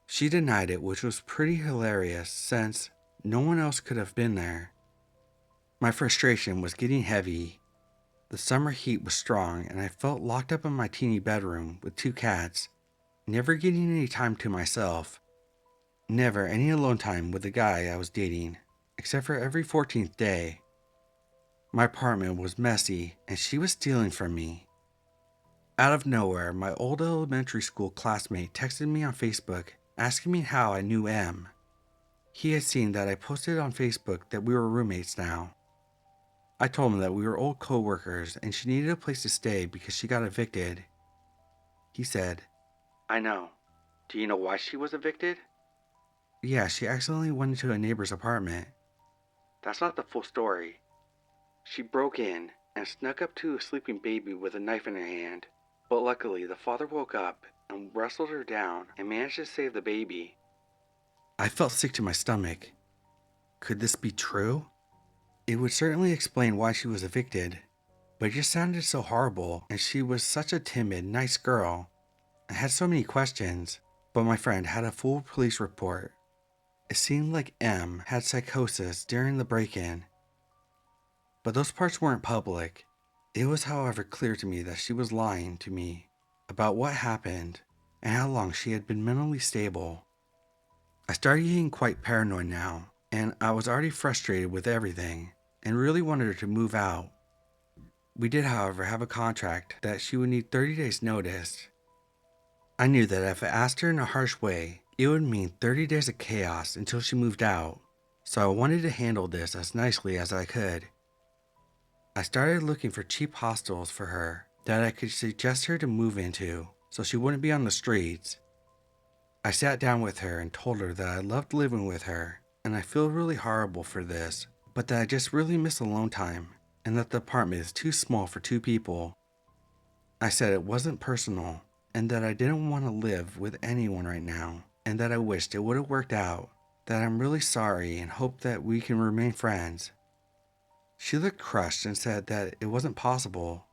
She denied it, which was pretty hilarious since no one else could have been there. My frustration was getting heavy. The summer heat was strong, and I felt locked up in my teeny bedroom with 2 cats, never getting any time to myself, never any alone time with the guy I was dating, except for every 14th day. My apartment was messy, and she was stealing from me. Out of nowhere, my old elementary school classmate texted me on Facebook asking me how I knew M. He had seen that I posted on Facebook that we were roommates now. I told him that we were old co-workers and she needed a place to stay because she got evicted. He said, "I know. Do you know why she was evicted?" "Yeah, she accidentally went into a neighbor's apartment." "That's not the full story. She broke in and snuck up to a sleeping baby with a knife in her hand, but luckily the father woke up and wrestled her down and managed to save the baby." I felt sick to my stomach. Could this be true? It would certainly explain why she was evicted, but it just sounded so horrible, and she was such a timid, nice girl. I had so many questions, but my friend had a full police report. It seemed like M had psychosis during the break-in, but those parts weren't public. It was, however, clear to me that she was lying to me about what happened and how long she had been mentally stable. I started getting quite paranoid now, and I was already frustrated with everything and really wanted her to move out. We did, however, have a contract that she would need 30 days notice. I knew that if I asked her in a harsh way, it would mean 30 days of chaos until she moved out, so I wanted to handle this as nicely as I could. I started looking for cheap hostels for her that I could suggest her to move into so she wouldn't be on the streets. I sat down with her and told her that I loved living with her, and I feel really horrible for this, but that I just really miss alone time, and that the apartment is too small for 2 people. I said it wasn't personal, and that I didn't want to live with anyone right now, and that I wished it would have worked out, that I'm really sorry and hope that we can remain friends. She looked crushed and said that it wasn't possible.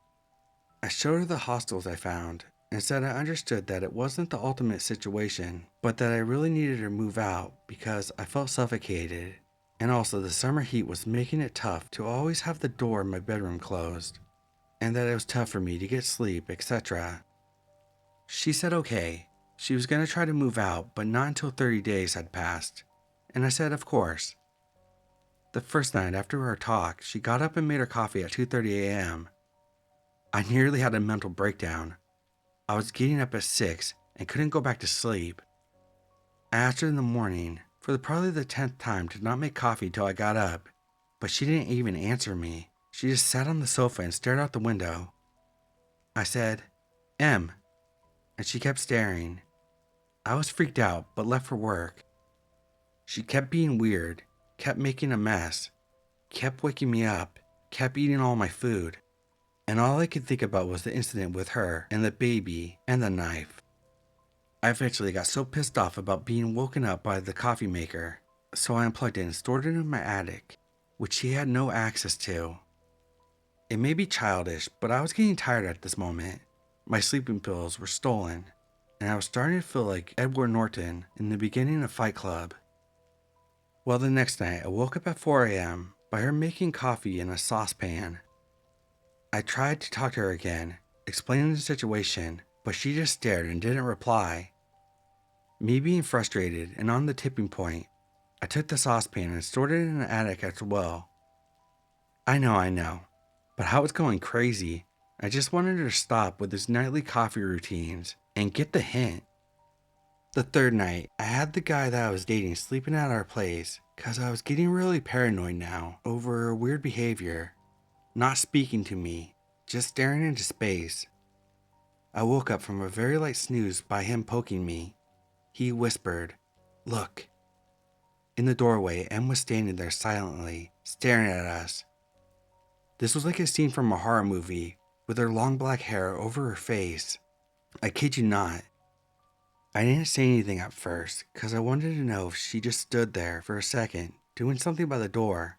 I showed her the hostels I found, and said I understood that it wasn't the ultimate situation, but that I really needed her to move out because I felt suffocated, and also the summer heat was making it tough to always have the door in my bedroom closed, and that it was tough for me to get sleep, etc. She said okay, she was going to try to move out, but not until 30 days had passed, and I said of course. The first night after our talk, she got up and made her coffee at 2:30 a.m. I nearly had a mental breakdown. I was getting up at 6 and couldn't go back to sleep. I asked her in the morning, for probably the 10th time, to not make coffee till I got up, but she didn't even answer me. She just sat on the sofa and stared out the window. I said, "M," and she kept staring. I was freaked out, but left for work. She kept being weird, kept making a mess, kept waking me up, kept eating all my food. and all I could think about was the incident with her and the baby and the knife. I eventually got so pissed off about being woken up by the coffee maker, so I unplugged it and stored it in my attic, which she had no access to. It may be childish, but I was getting tired at this moment. My sleeping pills were stolen, and I was starting to feel like Edward Norton in the beginning of Fight Club. Well, the next night I woke up at 4 a.m. by her making coffee in a saucepan. I tried to talk to her again, explaining the situation, but she just stared and didn't reply. Me being frustrated and on the tipping point, I took the saucepan and stored it in the attic as well. I know, but how it's going crazy. I just wanted her to stop with his nightly coffee routines and get the hint. The third night, I had the guy that I was dating sleeping at our place because I was getting really paranoid now over her weird behavior. Not speaking to me, just staring into space. I woke up from a very light snooze by him poking me. He whispered, "Look." In the doorway, Em was standing there silently, staring at us. This was like a scene from a horror movie, with her long black hair over her face. I kid you not. I didn't say anything at first, because I wanted to know if she just stood there for a second, doing something by the door.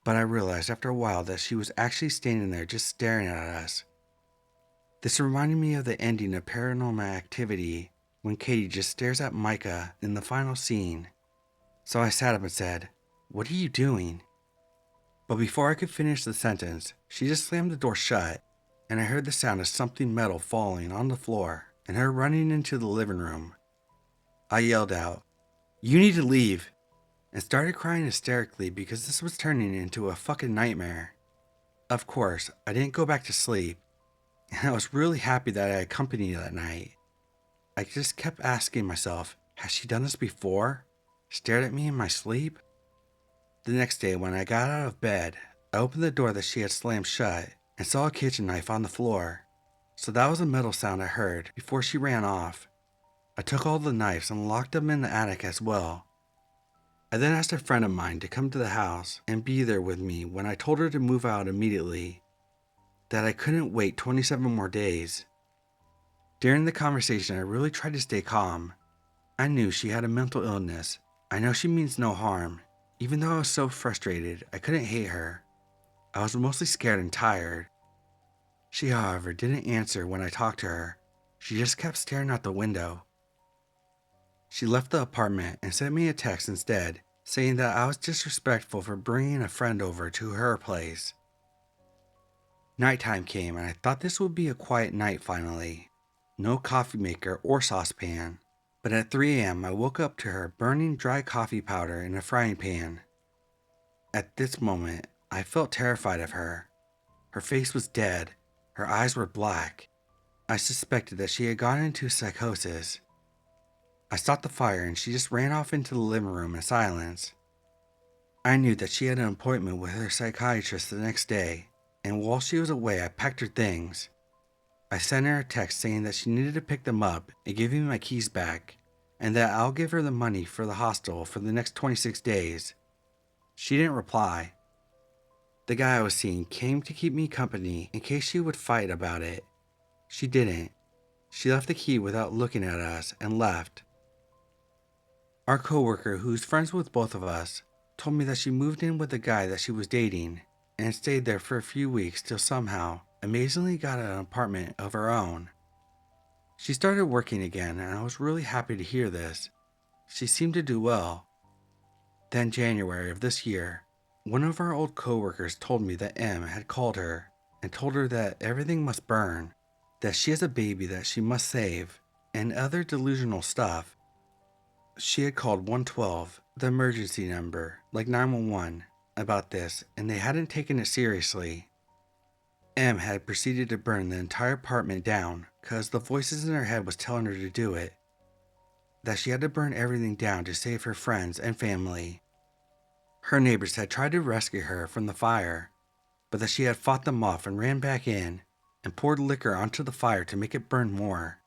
But I realized after a while that she was actually standing there just staring at us. This reminded me of the ending of Paranormal Activity, when Katie just stares at Micah in the final scene. So I sat up and said, "What are you doing?" But before I could finish the sentence, she just slammed the door shut, and I heard the sound of something metal falling on the floor and her running into the living room. I yelled out, "You need to leave," and started crying hysterically because this was turning into a fucking nightmare. Of course, I didn't go back to sleep, and I was really happy that I had company that night. I just kept asking myself, has she done this before? Stared at me in my sleep? The next day, when I got out of bed, I opened the door that she had slammed shut and saw a kitchen knife on the floor. So that was a metal sound I heard before she ran off. I took all the knives and locked them in the attic as well. I then asked a friend of mine to come to the house and be there with me when I told her to move out immediately, that I couldn't wait 27 more days. During the conversation, I really tried to stay calm. I knew she had a mental illness. I know she means no harm. Even though I was so frustrated, I couldn't hate her. I was mostly scared and tired. She, however, didn't answer when I talked to her. She just kept staring out the window. She left the apartment and sent me a text instead, saying that I was disrespectful for bringing a friend over to her place. Nighttime came and I thought this would be a quiet night finally. No coffee maker or saucepan. But at 3 a.m. I woke up to her burning dry coffee powder in a frying pan. At this moment, I felt terrified of her. Her face was dead. Her eyes were black. I suspected that she had gone into psychosis. I stopped the fire and she just ran off into the living room in silence. I knew that she had an appointment with her psychiatrist the next day, and while she was away, I packed her things. I sent her a text saying that she needed to pick them up and give me my keys back, and that I'll give her the money for the hostel for the next 26 days. She didn't reply. The guy I was seeing came to keep me company in case she would fight about it. She didn't. She left the key without looking at us and left. Our coworker, who's friends with both of us, told me that she moved in with the guy that she was dating and stayed there for a few weeks till somehow, amazingly got an apartment of her own. She started working again and I was really happy to hear this. She seemed to do well. Then January of this year, one of our old coworkers told me that Em had called her and told her that everything must burn, that she has a baby that she must save, and other delusional stuff. She had called 112, the emergency number, like 911, about this, and they hadn't taken it seriously. Em had proceeded to burn the entire apartment down because the voices in her head was telling her to do it. That she had to burn everything down to save her friends and family. Her neighbors had tried to rescue her from the fire, but that she had fought them off and ran back in and poured liquor onto the fire to make it burn more.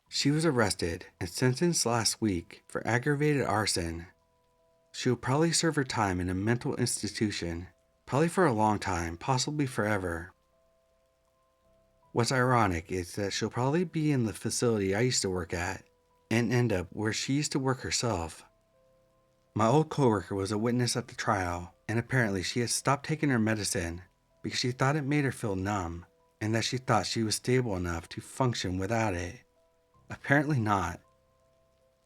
She was arrested and sentenced last week for aggravated arson. She will probably serve her time in a mental institution, probably for a long time, possibly forever. What's ironic is that she'll probably be in the facility I used to work at and end up where she used to work herself. My old coworker was a witness at the trial, and apparently she had stopped taking her medicine because she thought it made her feel numb and that she thought she was stable enough to function without it. Apparently not.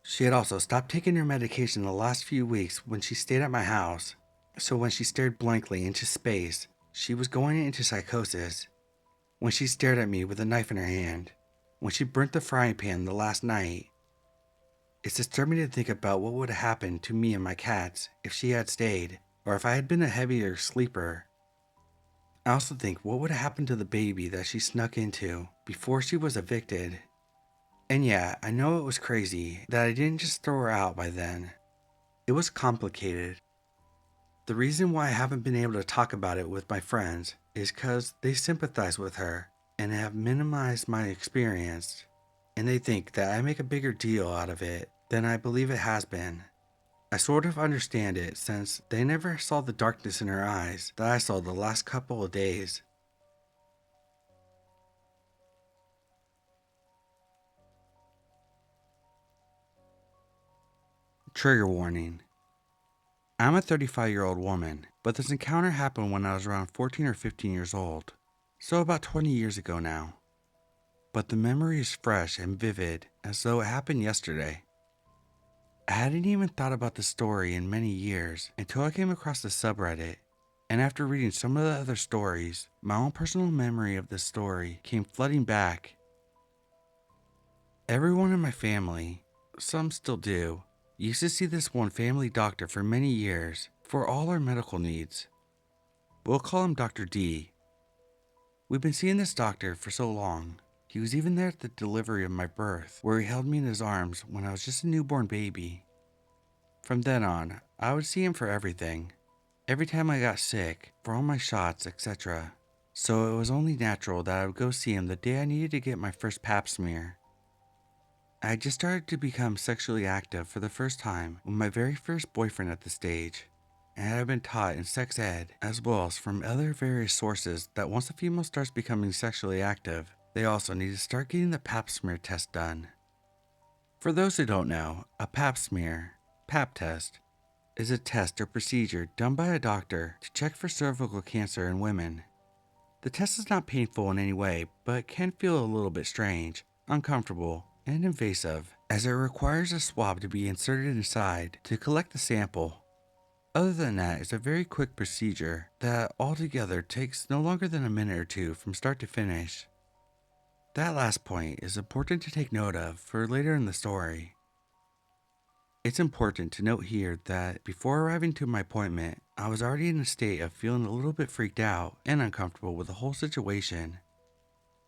She had also stopped taking her medication the last few weeks when she stayed at my house, so when she stared blankly into space, she was going into psychosis. When she stared at me with a knife in her hand, when she burnt the frying pan the last night. It's disturbing to think about what would have happened to me and my cats if she had stayed, or if I had been a heavier sleeper. I also think what would have happened to the baby that she snuck into before she was evicted. And yeah, I know it was crazy that I didn't just throw her out by then. It was complicated. The reason why I haven't been able to talk about it with my friends is because they sympathize with her and have minimized my experience, and they think that I make a bigger deal out of it than I believe it has been. I sort of understand it since they never saw the darkness in her eyes that I saw the last couple of days. Trigger warning. I'm a 35-year-old woman, but this encounter happened when I was around 14 or 15 years old, so about 20 years ago now. But the memory is fresh and vivid as though it happened yesterday. I hadn't even thought about the story in many years until I came across the subreddit, and after reading some of the other stories, my own personal memory of this story came flooding back. Everyone in my family, some still do, used to see this one family doctor for many years for all our medical needs. We'll call him Dr. D. We've been seeing this doctor for so long. He was even there at the delivery of my birth, where he held me in his arms when I was just a newborn baby. From then on, I would see him for everything. Every time I got sick, for all my shots, etc. So it was only natural that I would go see him the day I needed to get my first pap smear. I had just started to become sexually active for the first time with my very first boyfriend at the stage, and I had been taught in sex ed as well as from other various sources that once a female starts becoming sexually active, they also need to start getting the pap smear test done. For those who don't know, a pap smear, pap test, is a test or procedure done by a doctor to check for cervical cancer in women. The test is not painful in any way, but can feel a little bit strange, uncomfortable, and invasive, as it requires a swab to be inserted inside to collect the sample. Other than that, it's a very quick procedure that altogether takes no longer than a minute or two from start to finish. That last point is important to take note of for later in the story. It's important to note here that before arriving to my appointment, I was already in a state of feeling a little bit freaked out and uncomfortable with the whole situation.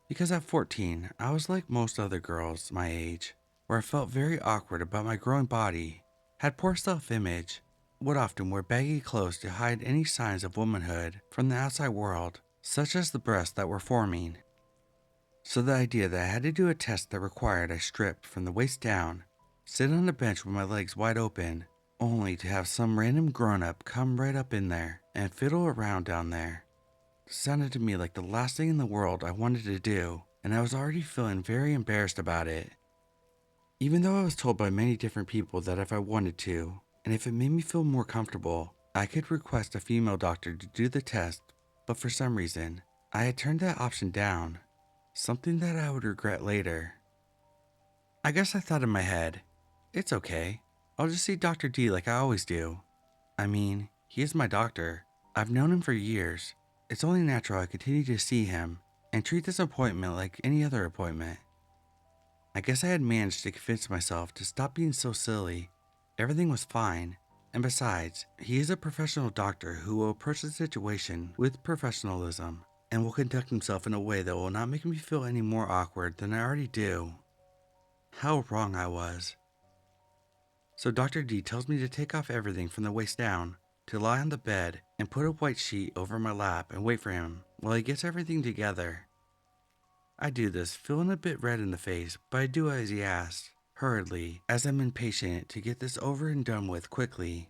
Because at 14, I was like most other girls my age, where I felt very awkward about my growing body, had poor self-image, would often wear baggy clothes to hide any signs of womanhood from the outside world, such as the breasts that were forming. So the idea that I had to do a test that required I strip from the waist down, sit on a bench with my legs wide open, only to have some random grown-up come right up in there and fiddle around down there, sounded to me like the last thing in the world I wanted to do, and I was already feeling very embarrassed about it. Even though I was told by many different people that if I wanted to, and if it made me feel more comfortable, I could request a female doctor to do the test, but for some reason, I had turned that option down, something that I would regret later. I guess I thought in my head, it's okay, I'll just see Dr. D like I always do. I mean, he is my doctor. I've known him for years. It's only natural I continue to see him and treat this appointment like any other appointment. I guess I had managed to convince myself to stop being so silly. Everything was fine, and besides, he is a professional doctor who will approach the situation with professionalism and will conduct himself in a way that will not make me feel any more awkward than I already do. How wrong I was. So Dr. D tells me to take off everything from the waist down, to lie on the bed and put a white sheet over my lap and wait for him while he gets everything together. I do this, feeling a bit red in the face, but I do as he asks, hurriedly, as I'm impatient to get this over and done with quickly.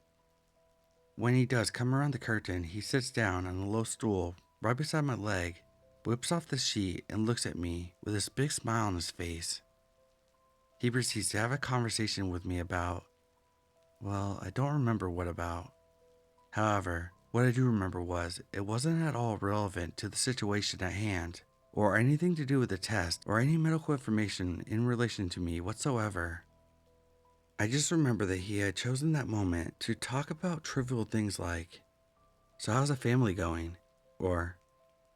When he does come around the curtain, he sits down on a low stool right beside my leg, whips off the sheet and looks at me with this big smile on his face. He proceeds to have a conversation with me about, well, I don't remember what about. However, what I do remember was it wasn't at all relevant to the situation at hand, or anything to do with the test, or any medical information in relation to me whatsoever. I just remember that he had chosen that moment to talk about trivial things like, so how's the family going? Or,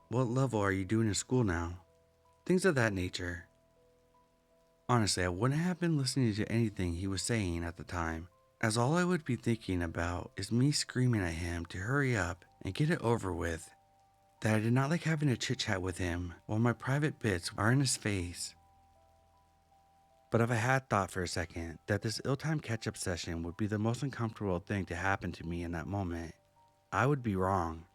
what level are you doing in school now? Things of that nature. Honestly, I wouldn't have been listening to anything he was saying at the time, as all I would be thinking about is me screaming at him to hurry up and get it over with. That I did not like having a chit chat with him while my private bits are in his face. But if I had thought for a second that this ill-timed catch-up session would be the most uncomfortable thing to happen to me in that moment, I would be wrong.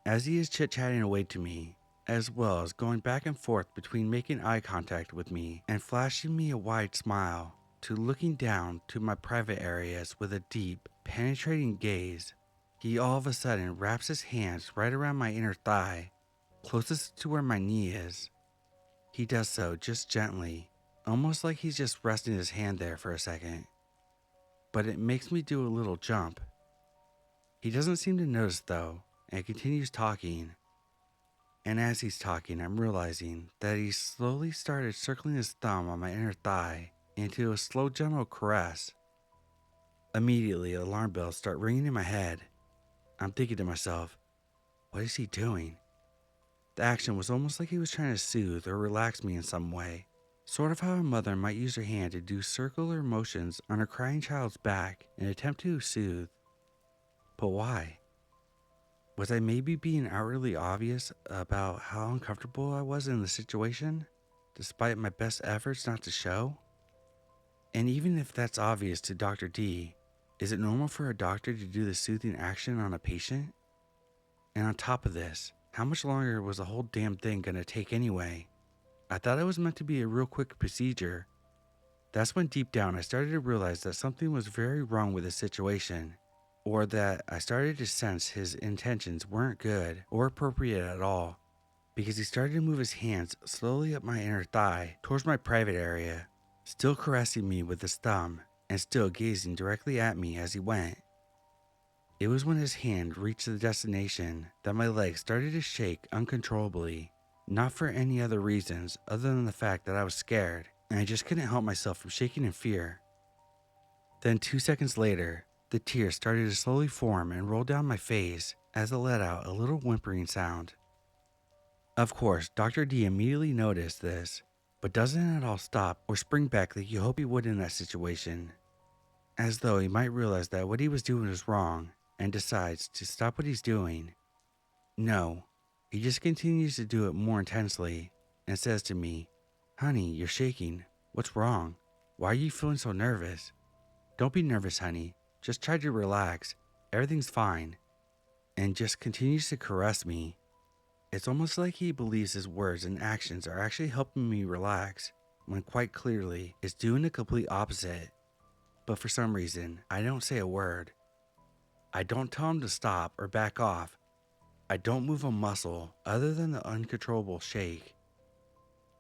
As he is chit-chatting away to me, as well as going back and forth between making eye contact with me and flashing me a wide smile to looking down to my private areas with a deep, penetrating gaze, he all of a sudden wraps his hands right around my inner thigh, closest to where my knee is. He does so just gently, almost like he's just resting his hand there for a second. But it makes me do a little jump. He doesn't seem to notice though, and continues talking. And as he's talking, I'm realizing that he slowly started circling his thumb on my inner thigh into a slow, gentle caress. Immediately, alarm bells start ringing in my head. I'm thinking to myself, what is he doing? The action was almost like he was trying to soothe or relax me in some way, sort of how a mother might use her hand to do circular motions on her crying child's back in an attempt to soothe. But why? Was I maybe being outwardly obvious about how uncomfortable I was in the situation, despite my best efforts not to show? And even if that's obvious to Dr. D, is it normal for a doctor to do the soothing action on a patient? And on top of this, how much longer was the whole damn thing gonna take anyway? I thought it was meant to be a real quick procedure. That's when deep down I started to realize that something was very wrong with the situation, or that I started to sense his intentions weren't good or appropriate at all, because he started to move his hands slowly up my inner thigh towards my private area, still caressing me with his thumb and still gazing directly at me as he went. It was when his hand reached the destination that my legs started to shake uncontrollably, not for any other reasons other than the fact that I was scared and I just couldn't help myself from shaking in fear. Then 2 seconds later, the tears started to slowly form and roll down my face as it let out a little whimpering sound. Of course, Dr. D immediately noticed this, but doesn't at all stop or spring back like you hope he would in that situation, as though he might realize that what he was doing was wrong and decides to stop what he's doing. No, he just continues to do it more intensely and says to me, "Honey, you're shaking. What's wrong? Why are you feeling so nervous? Don't be nervous, honey. Just try to relax. Everything's fine." And just continues to caress me. It's almost like he believes his words and actions are actually helping me relax, when quite clearly it's doing the complete opposite. But for some reason, I don't say a word. I don't tell him to stop or back off. I don't move a muscle other than the uncontrollable shake.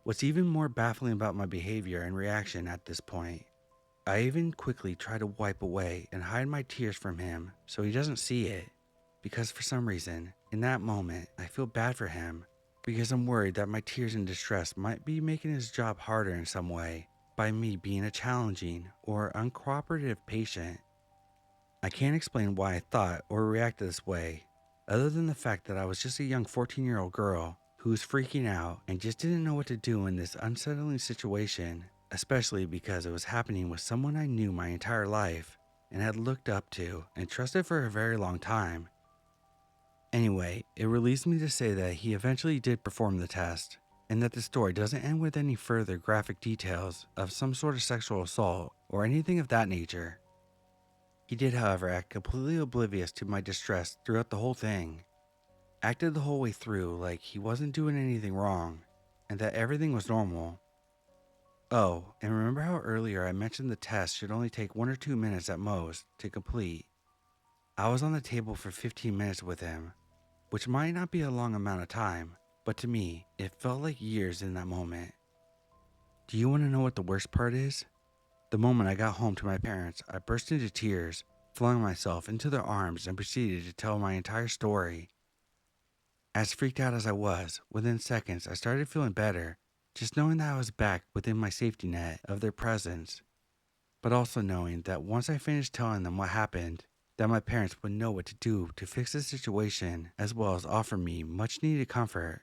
What's even more baffling about my behavior and reaction at this point, I even quickly try to wipe away and hide my tears from him so he doesn't see it, because for some reason, in that moment, I feel bad for him, because I'm worried that my tears and distress might be making his job harder in some way by me being a challenging or uncooperative patient. I can't explain why I thought or reacted this way, other than the fact that I was just a young 14-year-old girl who was freaking out and just didn't know what to do in this unsettling situation, especially because it was happening with someone I knew my entire life and had looked up to and trusted for a very long time. Anyway, it relieves me to say that he eventually did perform the test, and that the story doesn't end with any further graphic details of some sort of sexual assault or anything of that nature. He did, however, act completely oblivious to my distress throughout the whole thing. Acted the whole way through like he wasn't doing anything wrong, and that everything was normal. Oh, and remember how earlier I mentioned the test should only take 1 or 2 minutes at most to complete? I was on the table for 15 minutes with him, which might not be a long amount of time, but to me, it felt like years in that moment. Do you want to know what the worst part is? The moment I got home to my parents, I burst into tears, flung myself into their arms, and proceeded to tell my entire story. As freaked out as I was, within seconds I started feeling better, just knowing that I was back within my safety net of their presence, but also knowing that once I finished telling them what happened, that my parents would know what to do to fix the situation as well as offer me much needed comfort.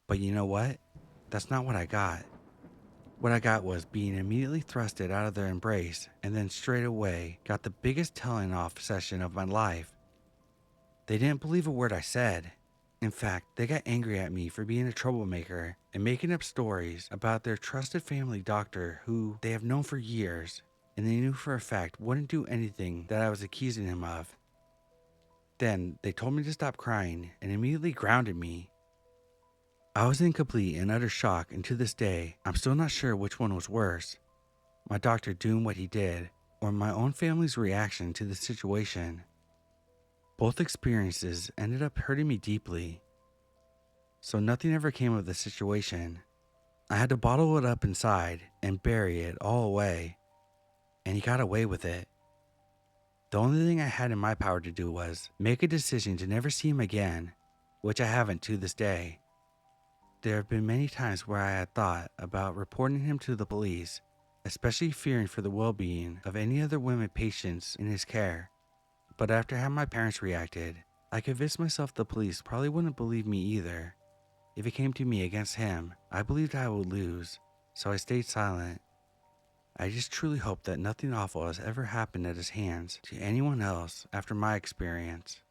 But you know what? That's not what I got. What I got was being immediately thrusted out of their embrace and then straight away got the biggest telling off session of my life. They didn't believe a word I said. In fact, they got angry at me for being a troublemaker and making up stories about their trusted family doctor who they have known for years, and they knew for a fact wouldn't do anything that I was accusing him of. Then they told me to stop crying and immediately grounded me. I was in complete and utter shock, and to this day, I'm still not sure which one was worse. My doctor doing what he did, or my own family's reaction to the situation. Both experiences ended up hurting me deeply. So nothing ever came of the situation. I had to bottle it up inside and bury it all away, and he got away with it. The only thing I had in my power to do was make a decision to never see him again, which I haven't to this day. There have been many times where I had thought about reporting him to the police, especially fearing for the well-being of any other women patients in his care. But after how my parents reacted, I convinced myself the police probably wouldn't believe me either. If it came to me against him, I believed I would lose, so I stayed silent. I just truly hope that nothing awful has ever happened at his hands to anyone else after my experience.